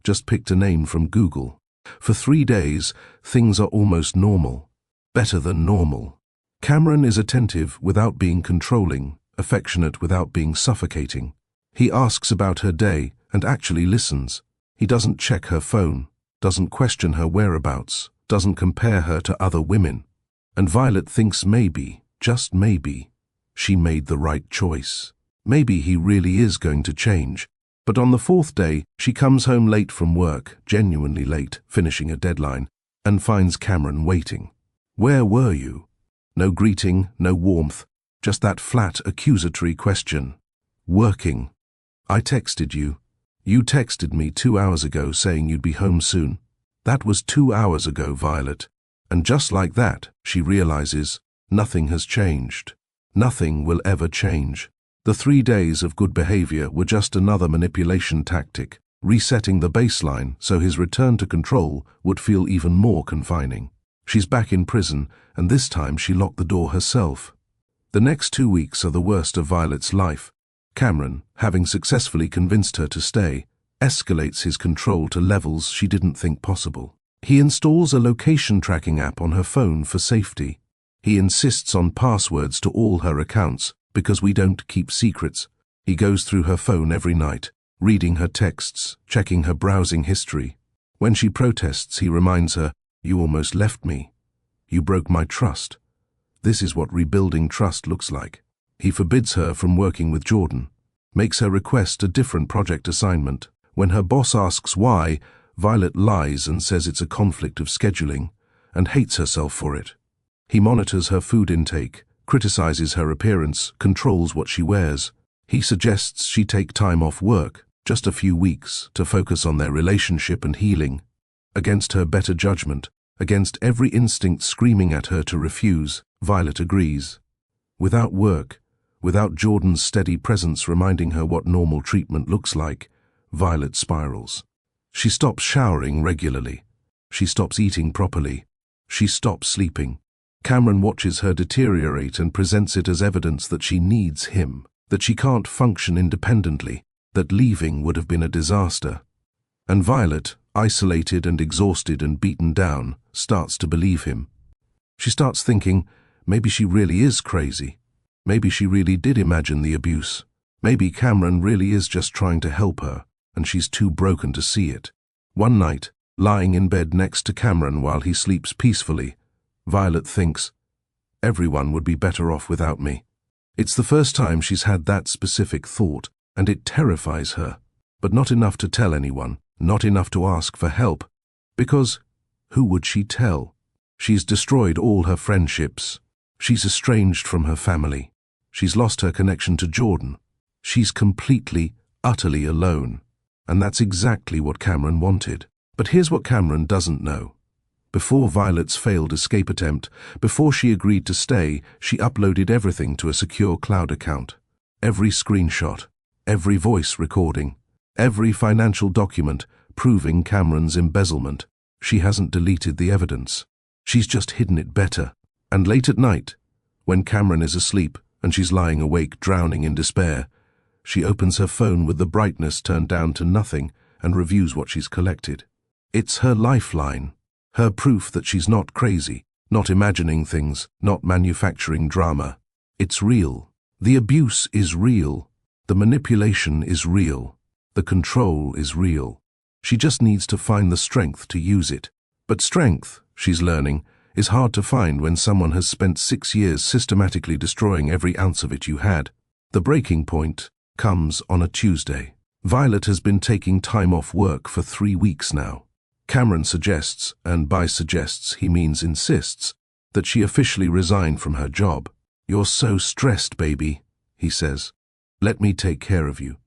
just picked a name from Google. For 3 days, things are almost normal, better than normal. Cameron is attentive without being controlling, affectionate without being suffocating. He asks about her day and actually listens. He doesn't check her phone, doesn't question her whereabouts, doesn't compare her to other women. And Violet thinks maybe, just maybe, she made the right choice. Maybe he really is going to change. But on the 4th day, she comes home late from work, genuinely late, finishing a deadline, and finds Cameron waiting. "Where were you?" No greeting, no warmth, just that flat, accusatory question. "Working. I texted you. You texted me 2 hours ago saying you'd be home soon." That was 2 hours ago, Violet. And just like that, she realizes nothing has changed. Nothing will ever change. The 3 days of good behavior were just another manipulation tactic, resetting the baseline so his return to control would feel even more confining. She's back in prison, and this time she locked the door herself. The next 2 weeks are the worst of Violet's life. Cameron, having successfully convinced her to stay, escalates his control to levels she didn't think possible. He installs a location tracking app on her phone for safety. He insists on passwords to all her accounts, because we don't keep secrets. He goes through her phone every night, reading her texts, checking her browsing history. When she protests, he reminds her, "You almost left me. You broke my trust. This is what rebuilding trust looks like." He forbids her from working with Jordan, makes her request a different project assignment, When her boss asks why, Violet lies and says it's a conflict of scheduling, and hates herself for it. He monitors her food intake, criticizes her appearance, controls what she wears. He suggests she take time off work, just a few weeks, to focus on their relationship and healing. Against her better judgment, against every instinct screaming at her to refuse, Violet agrees. Without work, without Jordan's steady presence reminding her what normal treatment looks like, Violet spirals. She stops showering regularly. She stops eating properly. She stops sleeping. Cameron watches her deteriorate and presents it as evidence that she needs him, that she can't function independently, that leaving would have been a disaster. And Violet, isolated and exhausted and beaten down, starts to believe him. She starts thinking, maybe she really is crazy. Maybe she really did imagine the abuse. Maybe Cameron really is just trying to help her, and she's too broken to see it. One night, lying in bed next to Cameron while he sleeps peacefully, Violet thinks, everyone would be better off without me. It's the first time she's had that specific thought, and it terrifies her. But not enough to tell anyone, not enough to ask for help, because who would she tell? She's destroyed all her friendships. She's estranged from her family. She's lost her connection to Jordan. She's completely, utterly alone. And that's exactly what Cameron wanted. But here's what Cameron doesn't know. Before Violet's failed escape attempt, before she agreed to stay, she uploaded everything to a secure cloud account. Every screenshot, every voice recording, every financial document proving Cameron's embezzlement. She hasn't deleted the evidence. She's just hidden it better. And late at night, when Cameron is asleep and she's lying awake drowning in despair, she opens her phone with the brightness turned down to nothing and reviews what she's collected. It's her lifeline, her proof that she's not crazy, not imagining things, not manufacturing drama. It's real. The abuse is real. The manipulation is real. The control is real. She just needs to find the strength to use it. But strength, she's learning, is hard to find when someone has spent 6 years systematically destroying every ounce of it you had. The breaking point comes on a Tuesday. Violet has been taking time off work for 3 weeks now. Cameron suggests, and by suggests he means insists, that she officially resign from her job. "You're so stressed, baby," he says. "Let me take care of you.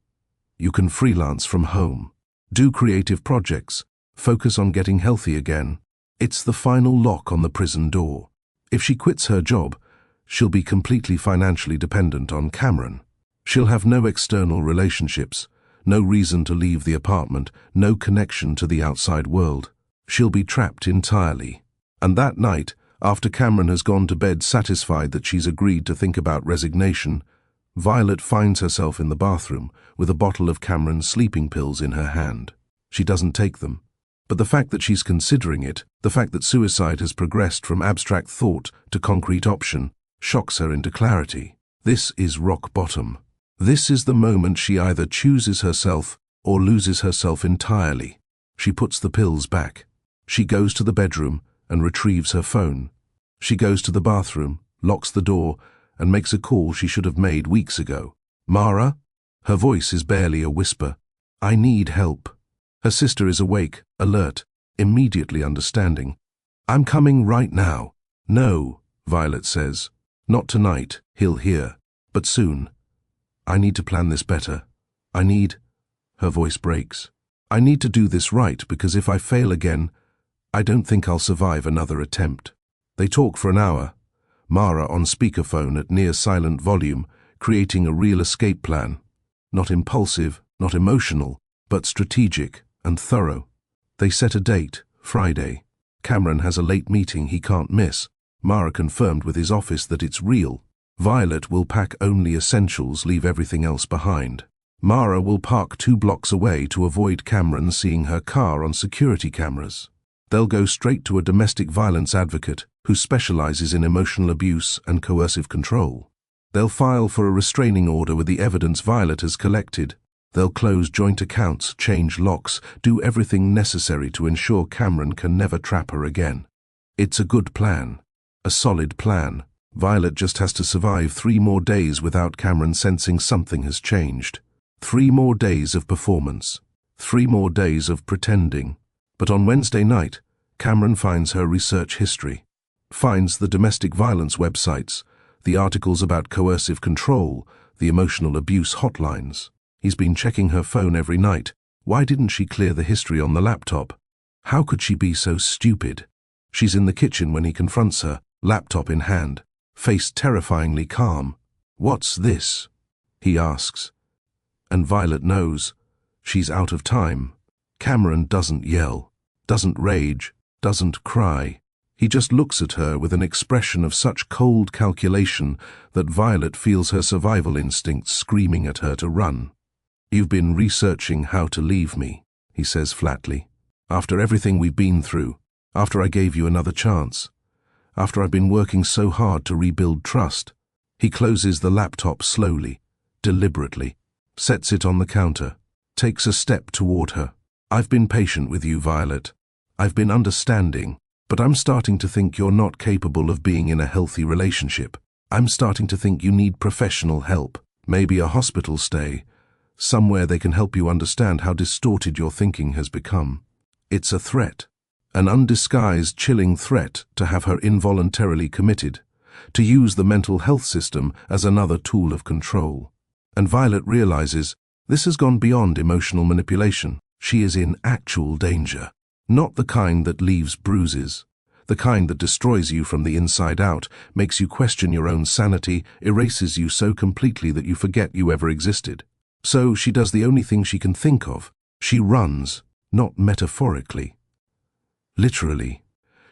You can freelance from home. Do creative projects. Focus on getting healthy again." It's the final lock on the prison door. If she quits her job, she'll be completely financially dependent on Cameron. She'll have no external relationships, no reason to leave the apartment, no connection to the outside world. She'll be trapped entirely. And that night, after Cameron has gone to bed satisfied that she's agreed to think about resignation, Violet finds herself in the bathroom with a bottle of Cameron's sleeping pills in her hand. She doesn't take them. But the fact that she's considering it, the fact that suicide has progressed from abstract thought to concrete option, shocks her into clarity. This is rock bottom. This is the moment she either chooses herself or loses herself entirely. She puts the pills back. She goes to the bedroom and retrieves her phone. She goes to the bathroom, locks the door, and makes a call she should have made weeks ago. "Mara?" Her voice is barely a whisper. "I need help." Her sister is awake, alert, immediately understanding. "I'm coming right now." "No," Violet says. "Not tonight, he'll hear. But soon. I need to plan this better. Her voice breaks. "I need to do this right because if I fail again, I don't think I'll survive another attempt." They talk for an hour, Mara on speakerphone at near silent volume, creating a real escape plan. Not impulsive, not emotional, but strategic and thorough. They set a date, Friday. Cameron has a late meeting he can't miss. Mara confirmed with his office that it's real. Violet will pack only essentials, leave everything else behind. Mara will park 2 blocks away to avoid Cameron seeing her car on security cameras. They'll go straight to a domestic violence advocate who specializes in emotional abuse and coercive control. They'll file for a restraining order with the evidence Violet has collected. They'll close joint accounts, change locks, do everything necessary to ensure Cameron can never trap her again. It's a good plan. A solid plan. Violet just has to survive 3 more days without Cameron sensing something has changed. 3 more days of performance. 3 more days of pretending. But on Wednesday night, Cameron finds her research history, finds the domestic violence websites, the articles about coercive control, the emotional abuse hotlines. He's been checking her phone every night. Why didn't she clear the history on the laptop? How could she be so stupid? She's in the kitchen when he confronts her, laptop in hand, face terrifyingly calm. "What's this?" he asks. And Violet knows. She's out of time. Cameron doesn't yell, doesn't rage, doesn't cry. He just looks at her with an expression of such cold calculation that Violet feels her survival instincts screaming at her to run. "You've been researching how to leave me," he says flatly. "After everything we've been through, after I gave you another chance, after I've been working so hard to rebuild trust." He closes the laptop slowly, deliberately, sets it on the counter, takes a step toward her. "I've been patient with you, Violet. I've been understanding, but I'm starting to think you're not capable of being in a healthy relationship. I'm starting to think you need professional help, maybe a hospital stay, somewhere they can help you understand how distorted your thinking has become." It's a threat, an undisguised, chilling threat to have her involuntarily committed, to use the mental health system as another tool of control. And Violet realizes this has gone beyond emotional manipulation. She is in actual danger. Not the kind that leaves bruises, the kind that destroys you from the inside out, makes you question your own sanity, erases you so completely that you forget you ever existed. So she does the only thing she can think of. She runs, not metaphorically. Literally.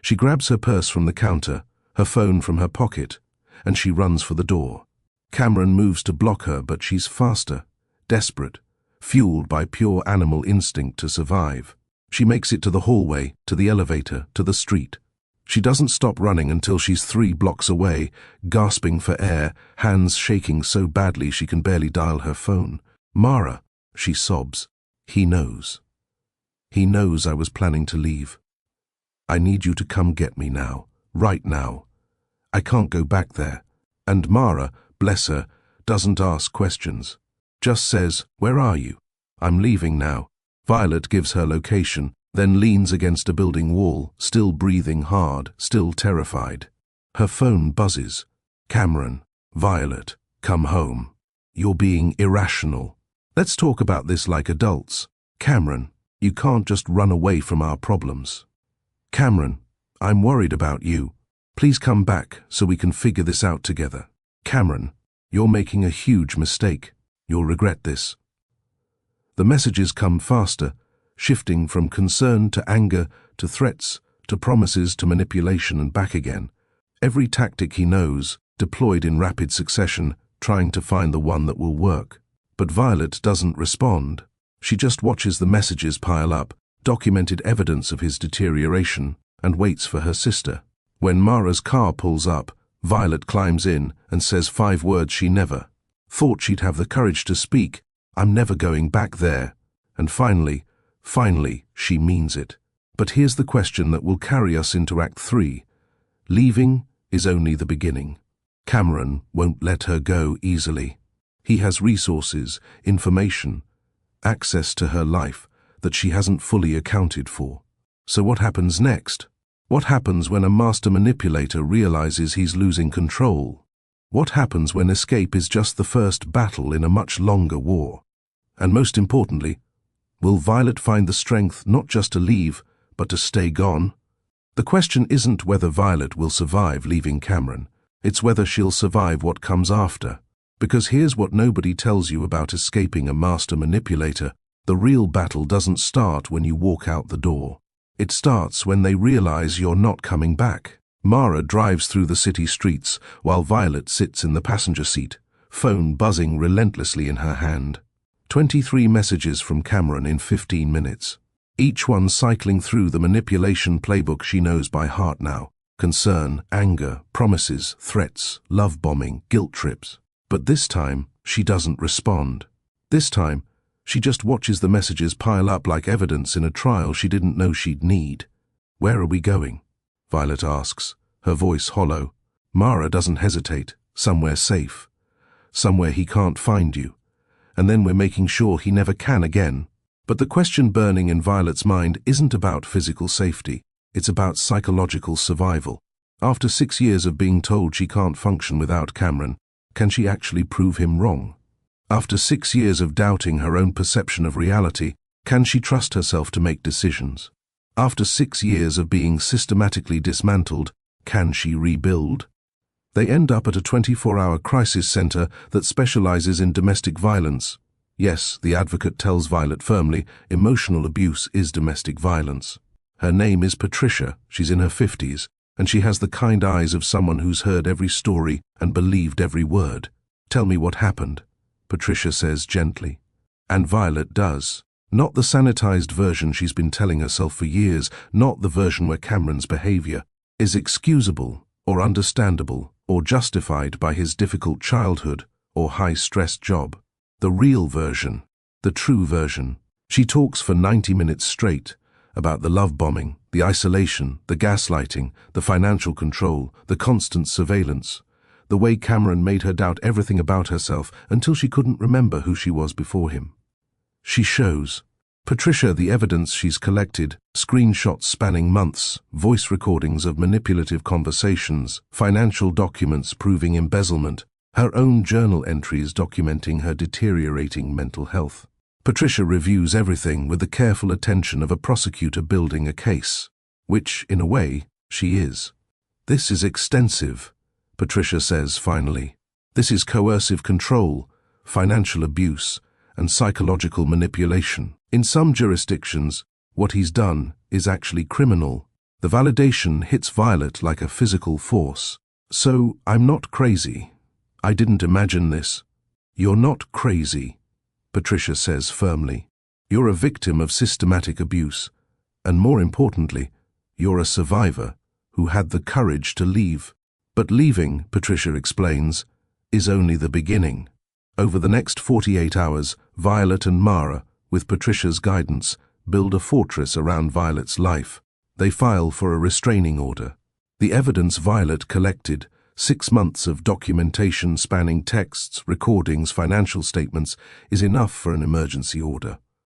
She grabs her purse from the counter, her phone from her pocket, and she runs for the door. Cameron moves to block her, but she's faster, desperate, fueled by pure animal instinct to survive. She makes it to the hallway, to the elevator, to the street. She doesn't stop running until she's 3 blocks away, gasping for air, hands shaking so badly she can barely dial her phone. "Mara," she sobs. "He knows. He knows I was planning to leave. I need you to come get me now, right now. I can't go back there." And Mara, bless her, doesn't ask questions. Just says, "Where are you?" "I'm leaving now." Violet gives her location, then leans against a building wall, still breathing hard, still terrified. Her phone buzzes. "Cameron, Violet, come home. You're being irrational. Let's talk about this like adults. Cameron, you can't just run away from our problems. Cameron, I'm worried about you. Please come back so we can figure this out together. Cameron, you're making a huge mistake. You'll regret this." The messages come faster, shifting from concern to anger to threats to promises to manipulation and back again. Every tactic he knows, deployed in rapid succession, trying to find the one that will work. But Violet doesn't respond. She just watches the messages pile up, documented evidence of his deterioration, and waits for her sister. When Mara's car pulls up, Violet climbs in and says 5 words she never thought she'd have the courage to speak. "I'm never going back there." And finally, she means it. But here's the question that will carry us into Act 3. Leaving is only the beginning. Cameron won't let her go easily. He has resources, information, access to her life that she hasn't fully accounted for. So what happens next? What happens when a master manipulator realizes he's losing control? What happens when escape is just the first battle in a much longer war? And most importantly, will Violet find the strength not just to leave, but to stay gone? The question isn't whether Violet will survive leaving Cameron. It's whether she'll survive what comes after. Because here's what nobody tells you about escaping a master manipulator. The real battle doesn't start when you walk out the door. It starts when they realize you're not coming back. Mara drives through the city streets while Violet sits in the passenger seat, phone buzzing relentlessly in her hand. 23 messages from Cameron in 15 minutes. Each one cycling through the manipulation playbook she knows by heart now. Concern, anger, promises, threats, love bombing, guilt trips. But this time, she doesn't respond. This time, she just watches the messages pile up like evidence in a trial she didn't know she'd need. "Where are we going?" Violet asks, her voice hollow. Mara doesn't hesitate. "Somewhere safe. Somewhere he can't find you. And then we're making sure he never can again." But the question burning in Violet's mind isn't about physical safety, it's about psychological survival. After 6 years of being told she can't function without Cameron, can she actually prove him wrong? After 6 years of doubting her own perception of reality, can she trust herself to make decisions? After 6 years of being systematically dismantled, can she rebuild? They end up at a 24-hour crisis center that specializes in domestic violence. Yes, the advocate tells Violet firmly, emotional abuse is domestic violence. Her name is Patricia, she's in her 50s, and she has the kind eyes of someone who's heard every story and believed every word. Tell me what happened, Patricia says gently. And Violet does. Not the sanitized version she's been telling herself for years, not the version where Cameron's behavior is excusable or understandable or justified by his difficult childhood or high-stress job. The real version, the true version. She talks for 90 minutes straight about the love bombing, the isolation, the gaslighting, the financial control, the constant surveillance, the way Cameron made her doubt everything about herself until she couldn't remember who she was before him. She shows Patricia the evidence she's collected, screenshots spanning months, voice recordings of manipulative conversations, financial documents proving embezzlement, her own journal entries documenting her deteriorating mental health. Patricia reviews everything with the careful attention of a prosecutor building a case, which, in a way, she is. This is extensive, Patricia says finally. This is coercive control, financial abuse, and psychological manipulation. In some jurisdictions, what he's done is actually criminal. The validation hits Violet like a physical force. So, I'm not crazy. I didn't imagine this. You're not crazy, Patricia says firmly. You're a victim of systematic abuse, and more importantly, you're a survivor who had the courage to leave. But leaving, Patricia explains, is only the beginning. Over the next 48 hours, Violet and Mara, with Patricia's guidance, build a fortress around Violet's life. They file for a restraining order. The evidence Violet collected, 6 months of documentation spanning texts, recordings, financial statements, is enough for an emergency order.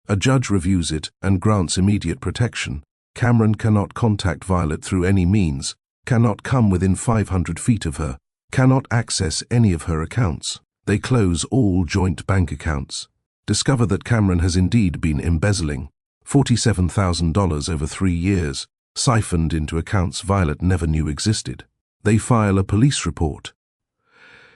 A judge reviews it and grants immediate protection. Cameron cannot contact Violet through any means, cannot come within 500 feet of her, cannot access any of her accounts. They close all joint bank accounts. Discover that Cameron has indeed been embezzling $47,000 over 3 years, siphoned into accounts Violet never knew existed. They file a police report.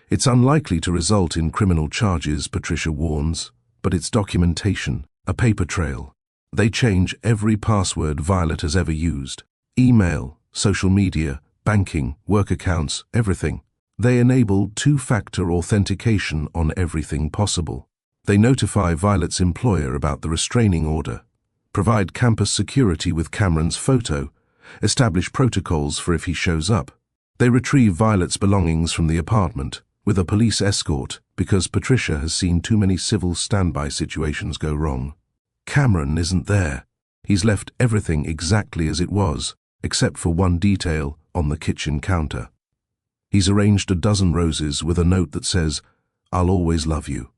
It's unlikely to result in criminal charges, Patricia warns, but it's documentation, a paper trail. They change every password Violet has ever used. Email, social media, banking, work accounts, everything. They enable 2-factor authentication on everything possible. They notify Violet's employer about the restraining order, provide campus security with Cameron's photo, establish protocols for if he shows up. They retrieve Violet's belongings from the apartment with a police escort because Patricia has seen too many civil standby situations go wrong. Cameron isn't there. He's left everything exactly as it was, except for one detail on the kitchen counter. He's arranged a dozen roses with a note that says, "I'll always love you."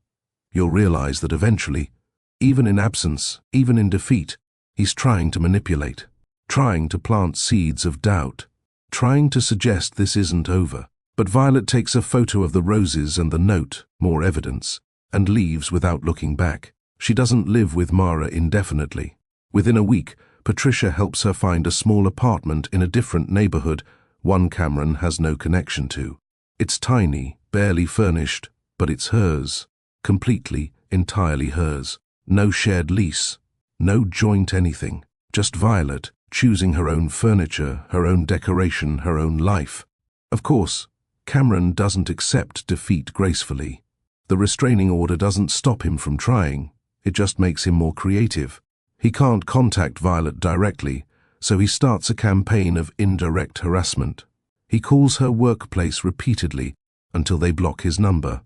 You'll realize that eventually, even in absence, even in defeat, he's trying to manipulate, trying to plant seeds of doubt, trying to suggest this isn't over. But Violet takes a photo of the roses and the note, more evidence, and leaves without looking back. She doesn't live with Mara indefinitely. Within a week, Patricia helps her find a small apartment in a different neighborhood, one Cameron has no connection to. It's tiny, barely furnished, but it's hers. Completely, entirely hers. No shared lease, no joint anything. Just Violet, choosing her own furniture, her own decoration, her own life. Of course, Cameron doesn't accept defeat gracefully. The restraining order doesn't stop him from trying, it just makes him more creative. He can't contact Violet directly, so he starts a campaign of indirect harassment. He calls her workplace repeatedly until they block his number.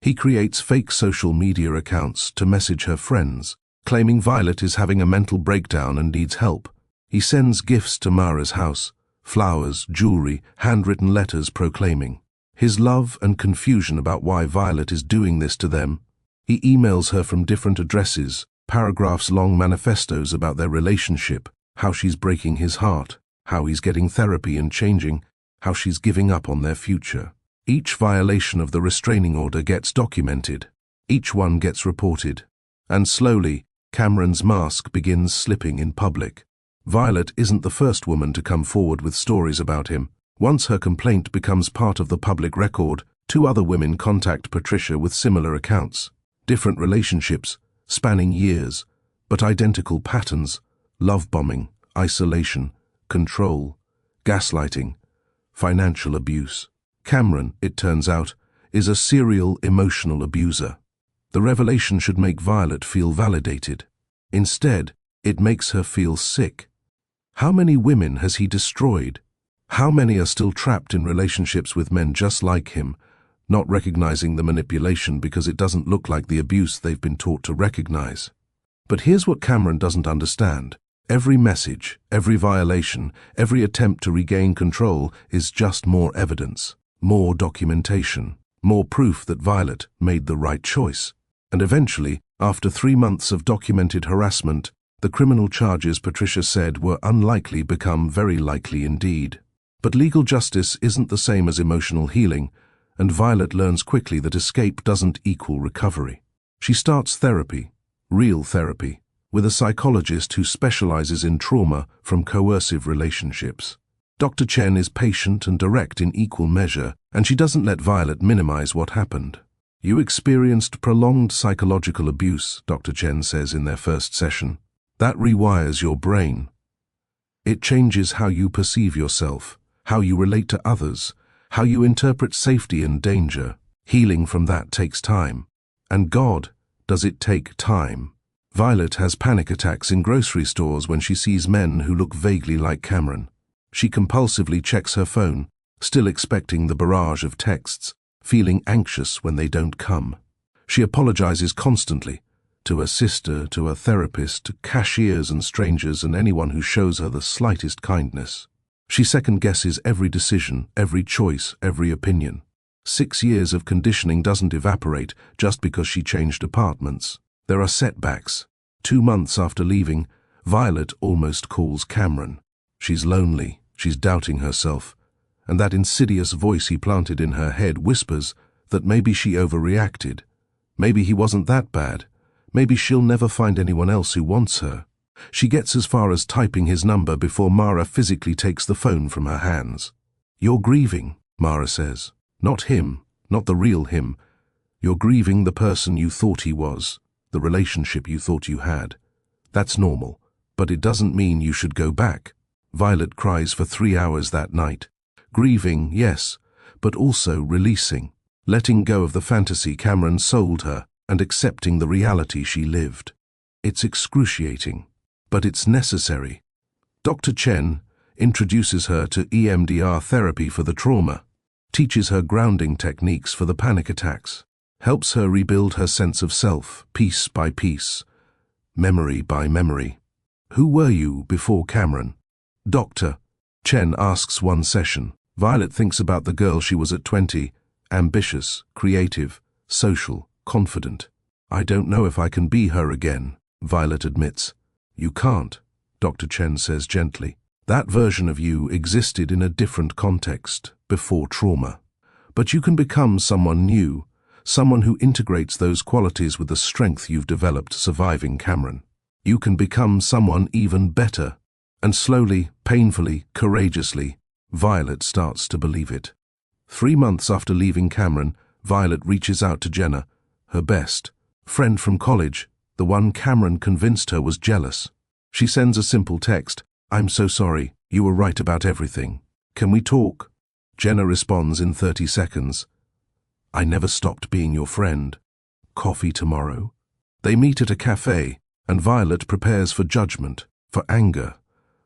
He creates fake social media accounts to message her friends, claiming Violet is having a mental breakdown and needs help. He sends gifts to Mara's house, flowers, jewelry, handwritten letters proclaiming his love and confusion about why Violet is doing this to them. He emails her from different addresses, paragraphs-long manifestos about their relationship, how she's breaking his heart, how he's getting therapy and changing, how she's giving up on their future. Each violation of the restraining order gets documented. Each one gets reported. And slowly, Cameron's mask begins slipping in public. Violet isn't the first woman to come forward with stories about him. Once her complaint becomes part of the public record, 2 other women contact Patricia with similar accounts. Different relationships, spanning years, but identical patterns: love bombing, isolation, control, gaslighting, financial abuse. Cameron, it turns out, is a serial emotional abuser. The revelation should make Violet feel validated. Instead, it makes her feel sick. How many women has he destroyed? How many are still trapped in relationships with men just like him, not recognizing the manipulation because it doesn't look like the abuse they've been taught to recognize? But here's what Cameron doesn't understand. Every message, every violation, every attempt to regain control is just more evidence, more documentation, more proof that Violet made the right choice. And eventually, after 3 months of documented harassment, the criminal charges Patricia said were unlikely become very likely indeed. But legal justice isn't the same as emotional healing, and Violet learns quickly that escape doesn't equal recovery. She starts therapy, real therapy, with a psychologist who specializes in trauma from coercive relationships. Dr. Chen is patient and direct in equal measure, and she doesn't let Violet minimize what happened. "You experienced prolonged psychological abuse," Dr. Chen says in their first session. "That rewires your brain. It changes how you perceive yourself, how you relate to others, how you interpret safety and danger. Healing from that takes time. And God, does it take time." Violet has panic attacks in grocery stores when she sees men who look vaguely like Cameron. She compulsively checks her phone, still expecting the barrage of texts, feeling anxious when they don't come. She apologizes constantly, to her sister, to her therapist, to cashiers and strangers and anyone who shows her the slightest kindness. She second-guesses every decision, every choice, every opinion. 6 years of conditioning doesn't evaporate just because she changed apartments. There are setbacks. 2 months after leaving, Violet almost calls Cameron. She's lonely, she's doubting herself, and that insidious voice he planted in her head whispers that maybe she overreacted. Maybe he wasn't that bad. Maybe she'll never find anyone else who wants her. She gets as far as typing his number before Mara physically takes the phone from her hands. "You're grieving," Mara says. "Not him, not the real him. You're grieving the person you thought he was, the relationship you thought you had. That's normal, but it doesn't mean you should go back." Violet cries for 3 hours that night. Grieving, yes, but also releasing, letting go of the fantasy Cameron sold her and accepting the reality she lived. It's excruciating, but it's necessary. Dr. Chen introduces her to EMDR therapy for the trauma, teaches her grounding techniques for the panic attacks, helps her rebuild her sense of self, piece by piece, memory by memory. "Who were you before Cameron?" Dr. Chen asks one session. Violet thinks about the girl she was at 20, ambitious, creative, social, confident. "I don't know if I can be her again," Violet admits. "You can't," Dr. Chen says gently. "That version of you existed in a different context, before trauma. But you can become someone new, someone who integrates those qualities with the strength you've developed surviving Cameron. You can become someone even better." And slowly, painfully, courageously, Violet starts to believe it. 3 months after leaving Cameron, Violet reaches out to Jenna, her best friend from college, the one Cameron convinced her was jealous. She sends a simple text, "I'm so sorry, you were right about everything. Can we talk?" Jenna responds in 30 seconds, "I never stopped being your friend. Coffee tomorrow?" They meet at a cafe, and Violet prepares for judgment, for anger,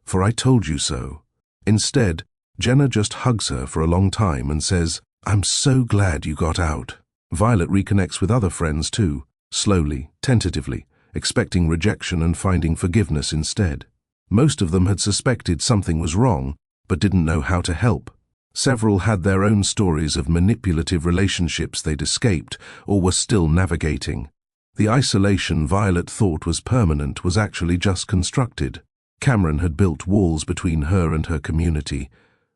for "I told you so." Instead, Jenna just hugs her for a long time and says, "I'm so glad you got out." Violet reconnects with other friends too, slowly, tentatively, expecting rejection and finding forgiveness instead. Most of them had suspected something was wrong, but didn't know how to help. Several had their own stories of manipulative relationships they'd escaped or were still navigating. The isolation Violet thought was permanent was actually just constructed. Cameron had built walls between her and her community,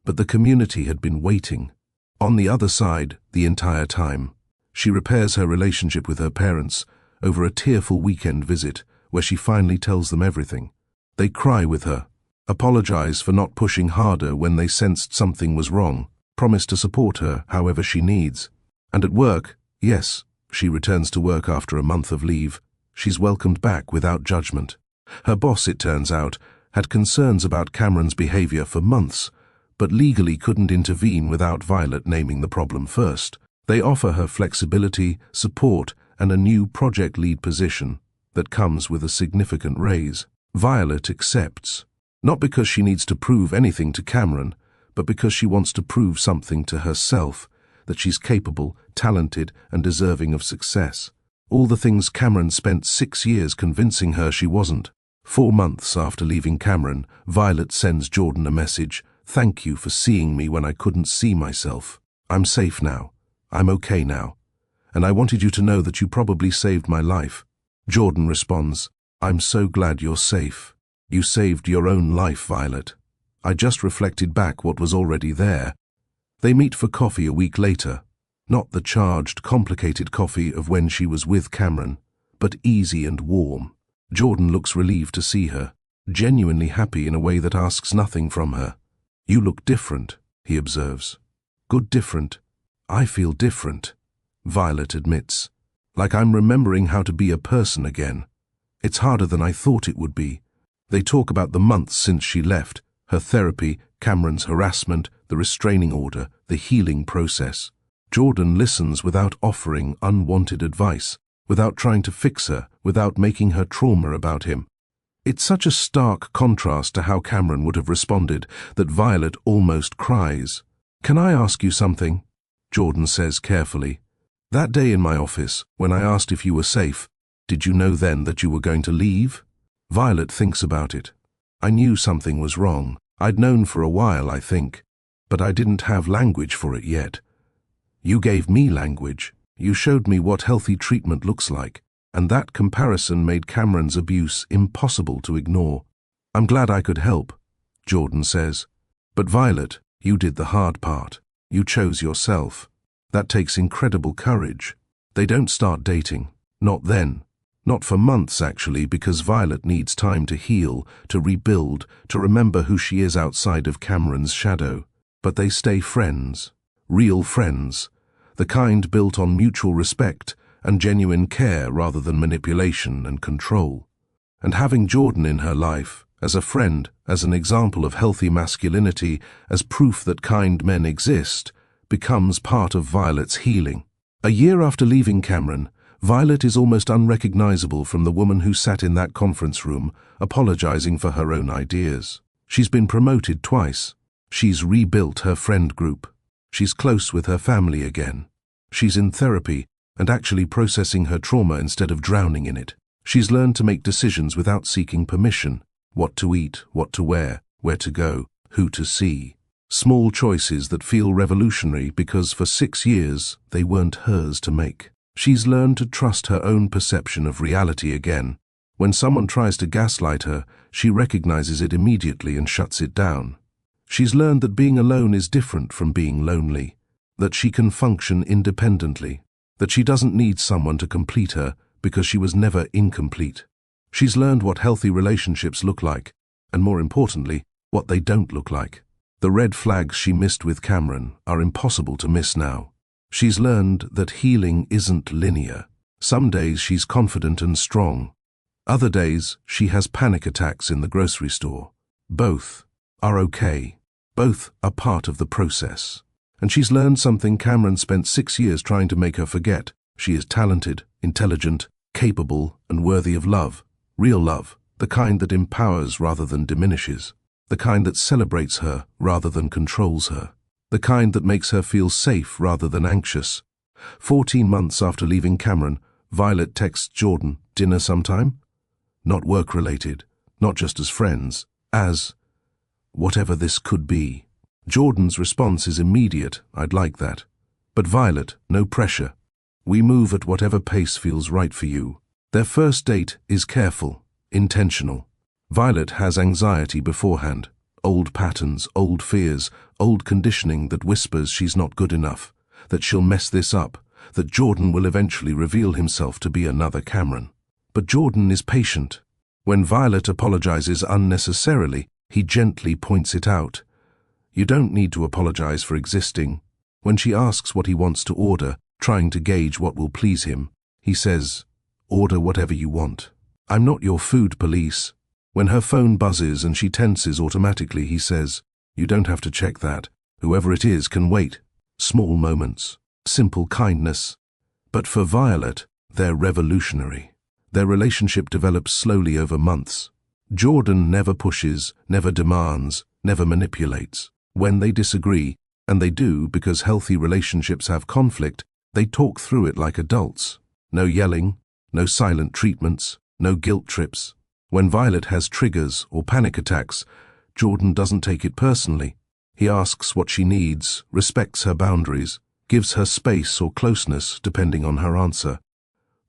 but the community had been waiting. On the other side, the entire time. She repairs her relationship with her parents over a tearful weekend visit where she finally tells them everything. They cry with her, apologize for not pushing harder when they sensed something was wrong, promise to support her however she needs. And at work, yes, she returns to work after a month of leave. She's welcomed back without judgment. Her boss, it turns out, had concerns about Cameron's behavior for months, but legally couldn't intervene without Violet naming the problem first. They offer her flexibility, support, and a new project lead position that comes with a significant raise. Violet accepts, not because she needs to prove anything to Cameron, but because she wants to prove something to herself, that she's capable, talented, and deserving of success. All the things Cameron spent 6 years convincing her she wasn't. 4 months after leaving Cameron, Violet sends Jordan a message. "Thank you for seeing me when I couldn't see myself. I'm safe now. I'm okay now. And I wanted you to know that you probably saved my life." Jordan responds, "I'm so glad you're safe. You saved your own life, Violet. I just reflected back what was already there." They meet for coffee a week later. Not the charged, complicated coffee of when she was with Cameron, but easy and warm. Jordan looks relieved to see her, genuinely happy in a way that asks nothing from her. "You look different," he observes. "Good different. I feel different," Violet admits. "Like I'm remembering how to be a person again. It's harder than I thought it would be." They talk about the months since she left, her therapy, Cameron's harassment, the restraining order, the healing process. Jordan listens without offering unwanted advice, without trying to fix her, without making her trauma about him. It's such a stark contrast to how Cameron would have responded that Violet almost cries. "Can I ask you something?" Jordan says carefully. "That day in my office, when I asked if you were safe, did you know then that you were going to leave?" Violet thinks about it. "I knew something was wrong. I'd known for a while, I think, but I didn't have language for it yet. You gave me language. You showed me what healthy treatment looks like, and that comparison made Cameron's abuse impossible to ignore. I'm glad I could help," Jordan says. "But Violet, you did the hard part. You chose yourself. That takes incredible courage." They don't start dating. Not then. Not for months, actually, because Violet needs time to heal, to rebuild, to remember who she is outside of Cameron's shadow. But they stay friends. Real friends. The kind built on mutual respect and genuine care rather than manipulation and control. And having Jordan in her life, as a friend, as an example of healthy masculinity, as proof that kind men exist, becomes part of Violet's healing. A year after leaving Cameron, Violet is almost unrecognizable from the woman who sat in that conference room, apologizing for her own ideas. She's been promoted twice. She's rebuilt her friend group. She's close with her family again. She's in therapy and actually processing her trauma instead of drowning in it. She's learned to make decisions without seeking permission. What to eat, what to wear, where to go, who to see. Small choices that feel revolutionary because for 6 years they weren't hers to make. She's learned to trust her own perception of reality again. When someone tries to gaslight her, she recognizes it immediately and shuts it down. She's learned that being alone is different from being lonely, that she can function independently, that she doesn't need someone to complete her because she was never incomplete. She's learned what healthy relationships look like, and more importantly, what they don't look like. The red flags she missed with Cameron are impossible to miss now. She's learned that healing isn't linear. Some days she's confident and strong. Other days she has panic attacks in the grocery store. Both are okay. Both are part of the process. And she's learned something Cameron spent 6 years trying to make her forget. She is talented, intelligent, capable, and worthy of love. Real love, the kind that empowers rather than diminishes. The kind that celebrates her rather than controls her. The kind that makes her feel safe rather than anxious. 14 months after leaving Cameron, Violet texts Jordan, "Dinner sometime?" Not work-related, not just as friends, as whatever this could be. Jordan's response is immediate, "I'd like that." But Violet, no pressure. "We move at whatever pace feels right for you." Their first date is careful, intentional. Violet has anxiety beforehand, old patterns, old fears, old conditioning that whispers she's not good enough, that she'll mess this up, that Jordan will eventually reveal himself to be another Cameron. But Jordan is patient. When Violet apologizes unnecessarily, he gently points it out. You don't need to apologize for existing. When she asks what he wants to order, trying to gauge what will please him, he says, order whatever you want. I'm not your food police. When her phone buzzes and she tenses automatically, he says, you don't have to check that. Whoever it is can wait. Small moments, simple kindness. But for Violet, they're revolutionary. Their relationship develops slowly over months. Jordan never pushes, never demands, never manipulates. When they disagree, and they do because healthy relationships have conflict, they talk through it like adults. No yelling, no silent treatments, no guilt trips. When Violet has triggers or panic attacks, Jordan doesn't take it personally. He asks what she needs, respects her boundaries, gives her space or closeness depending on her answer.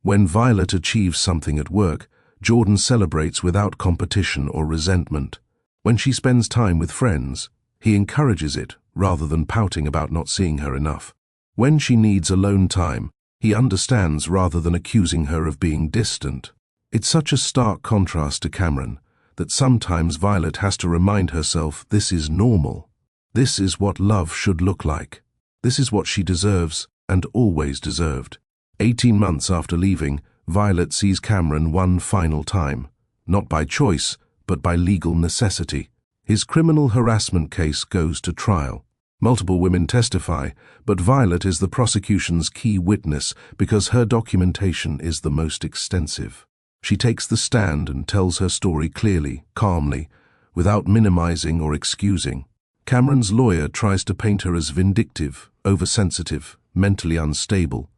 When Violet achieves something at work, Jordan celebrates without competition or resentment. When she spends time with friends, he encourages it rather than pouting about not seeing her enough. When she needs alone time, he understands rather than accusing her of being distant. It's such a stark contrast to Cameron that sometimes Violet has to remind herself this is normal. This is what love should look like. This is what she deserves and always deserved. 18 months after leaving, Violet sees Cameron one final time, not by choice, but by legal necessity. His criminal harassment case goes to trial. Multiple women testify, but Violet is the prosecution's key witness because her documentation is the most extensive. She takes the stand and tells her story clearly, calmly, without minimizing or excusing. Cameron's lawyer tries to paint her as vindictive, oversensitive, mentally unstable.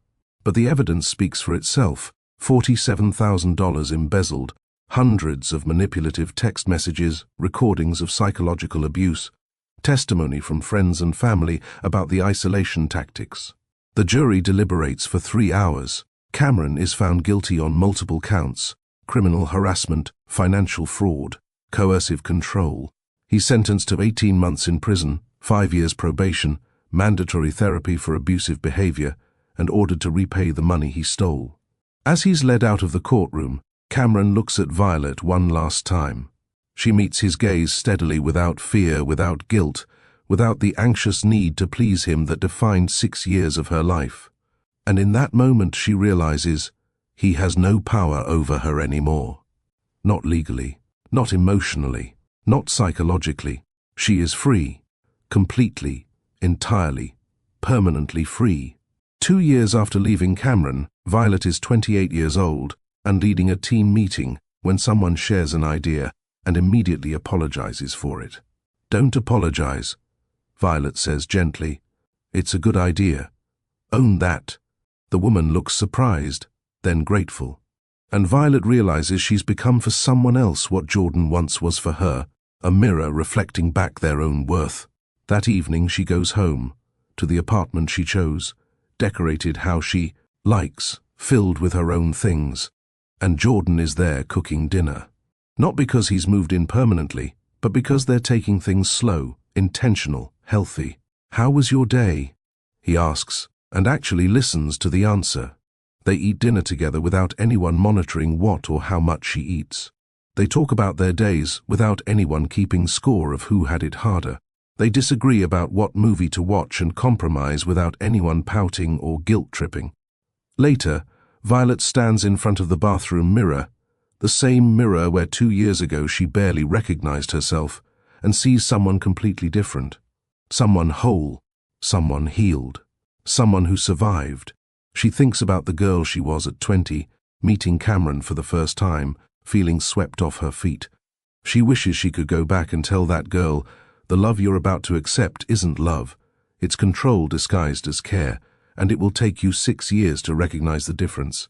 But the evidence speaks for itself. $47,000 embezzled, hundreds of manipulative text messages, recordings of psychological abuse, testimony from friends and family about the isolation tactics. The jury deliberates for 3 hours. Cameron is found guilty on multiple counts: criminal harassment, financial fraud, coercive control. He's sentenced to 18 months in prison, 5 years probation, mandatory therapy for abusive behavior, and ordered to repay the money he stole. As he's led out of the courtroom, Cameron looks at Violet one last time. She meets his gaze steadily, without fear, without guilt, without the anxious need to please him that defined 6 years of her life. And in that moment she realizes he has no power over her anymore. Not legally, not emotionally, not psychologically. She is free, completely, entirely, permanently free. 2 years after leaving Cameron, Violet is 28 years old and leading a team meeting when someone shares an idea and immediately apologizes for it. Don't apologize, Violet says gently. It's a good idea. Own that. The woman looks surprised, then grateful. And Violet realizes she's become for someone else what Jordan once was for her, a mirror reflecting back their own worth. That evening she goes home, to the apartment she chose, decorated how she likes, filled with her own things. And Jordan is there cooking dinner. Not because he's moved in permanently, but because they're taking things slow, intentional, healthy. How was your day? He asks, and actually listens to the answer. They eat dinner together without anyone monitoring what or how much she eats. They talk about their days without anyone keeping score of who had it harder. They disagree about what movie to watch and compromise without anyone pouting or guilt-tripping. Later, Violet stands in front of the bathroom mirror, the same mirror where 2 years ago she barely recognized herself, and sees someone completely different. Someone whole, someone healed, someone who survived. She thinks about the girl she was at 20, meeting Cameron for the first time, feeling swept off her feet. She wishes she could go back and tell that girl, the love you're about to accept isn't love. It's control disguised as care, and it will take you 6 years to recognize the difference.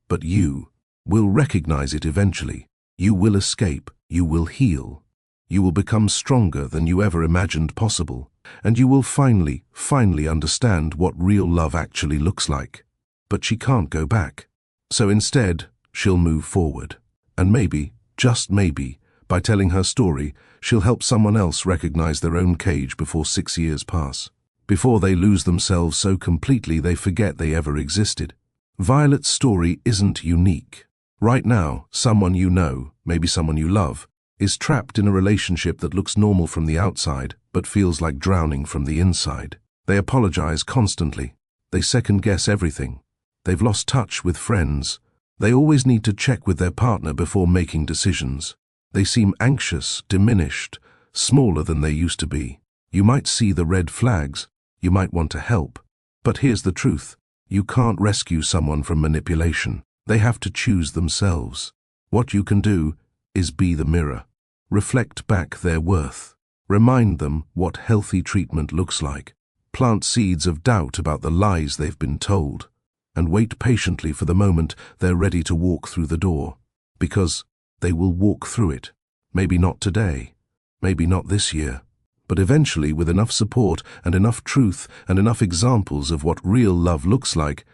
But you will recognize it eventually. You will escape. You will heal. You will become stronger than you ever imagined possible, and you will finally understand what real love actually looks like. But she can't go back. So instead, she'll move forward. And maybe, just maybe, by telling her story, she'll help someone else recognize their own cage before 6 years pass. Before they lose themselves so completely they forget they ever existed. Violet's story isn't unique. Right now, someone you know, maybe someone you love, is trapped in a relationship that looks normal from the outside, but feels like drowning from the inside. They apologize constantly. They second-guess everything. They've lost touch with friends. They always need to check with their partner before making decisions. They seem anxious, diminished, smaller than they used to be. You might see the red flags. You might want to help. But here's the truth. You can't rescue someone from manipulation. They have to choose themselves. What you can do is be the mirror. Reflect back their worth. Remind them what healthy treatment looks like. Plant seeds of doubt about the lies they've been told. And wait patiently for the moment they're ready to walk through the door. Because they will walk through it. Maybe not today. Maybe not this year. But eventually, with enough support and enough truth and enough examples of what real love looks like,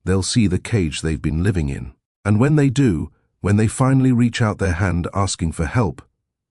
they'll see the cage they've been living in. And when they do, when they finally reach out their hand asking for help,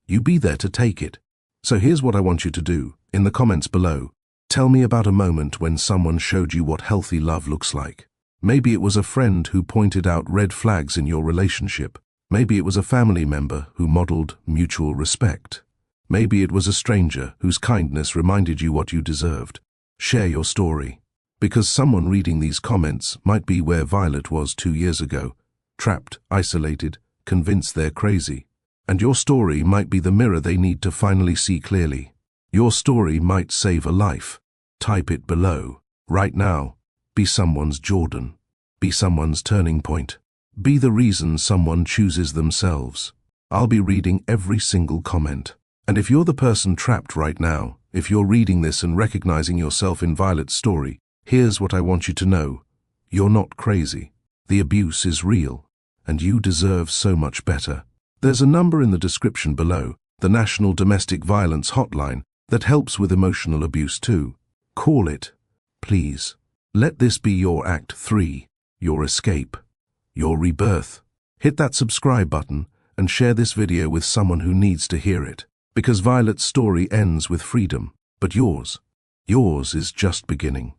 you be there to take it. So here's what I want you to do. In the comments below, tell me about a moment when someone showed you what healthy love looks like. Maybe it was a friend who pointed out red flags in your relationship. Maybe it was a family member who modeled mutual respect. Maybe it was a stranger whose kindness reminded you what you deserved. Share your story. Because someone reading these comments might be where Violet was 2 years ago, trapped, isolated, convinced they're crazy. And your story might be the mirror they need to finally see clearly. Your story might save a life. Type it below. Right now, be someone's Jordan. Be someone's turning point. Be the reason someone chooses themselves. I'll be reading every single comment. And if you're the person trapped right now, if you're reading this and recognizing yourself in Violet's story, here's what I want you to know. You're not crazy. The abuse is real, and you deserve so much better. There's a number in the description below, the National Domestic Violence Hotline, that helps with emotional abuse too. Call it, please. Let this be your Act 3, your escape, your rebirth. Hit that subscribe button and share this video with someone who needs to hear it. Because Violet's story ends with freedom, but yours is just beginning.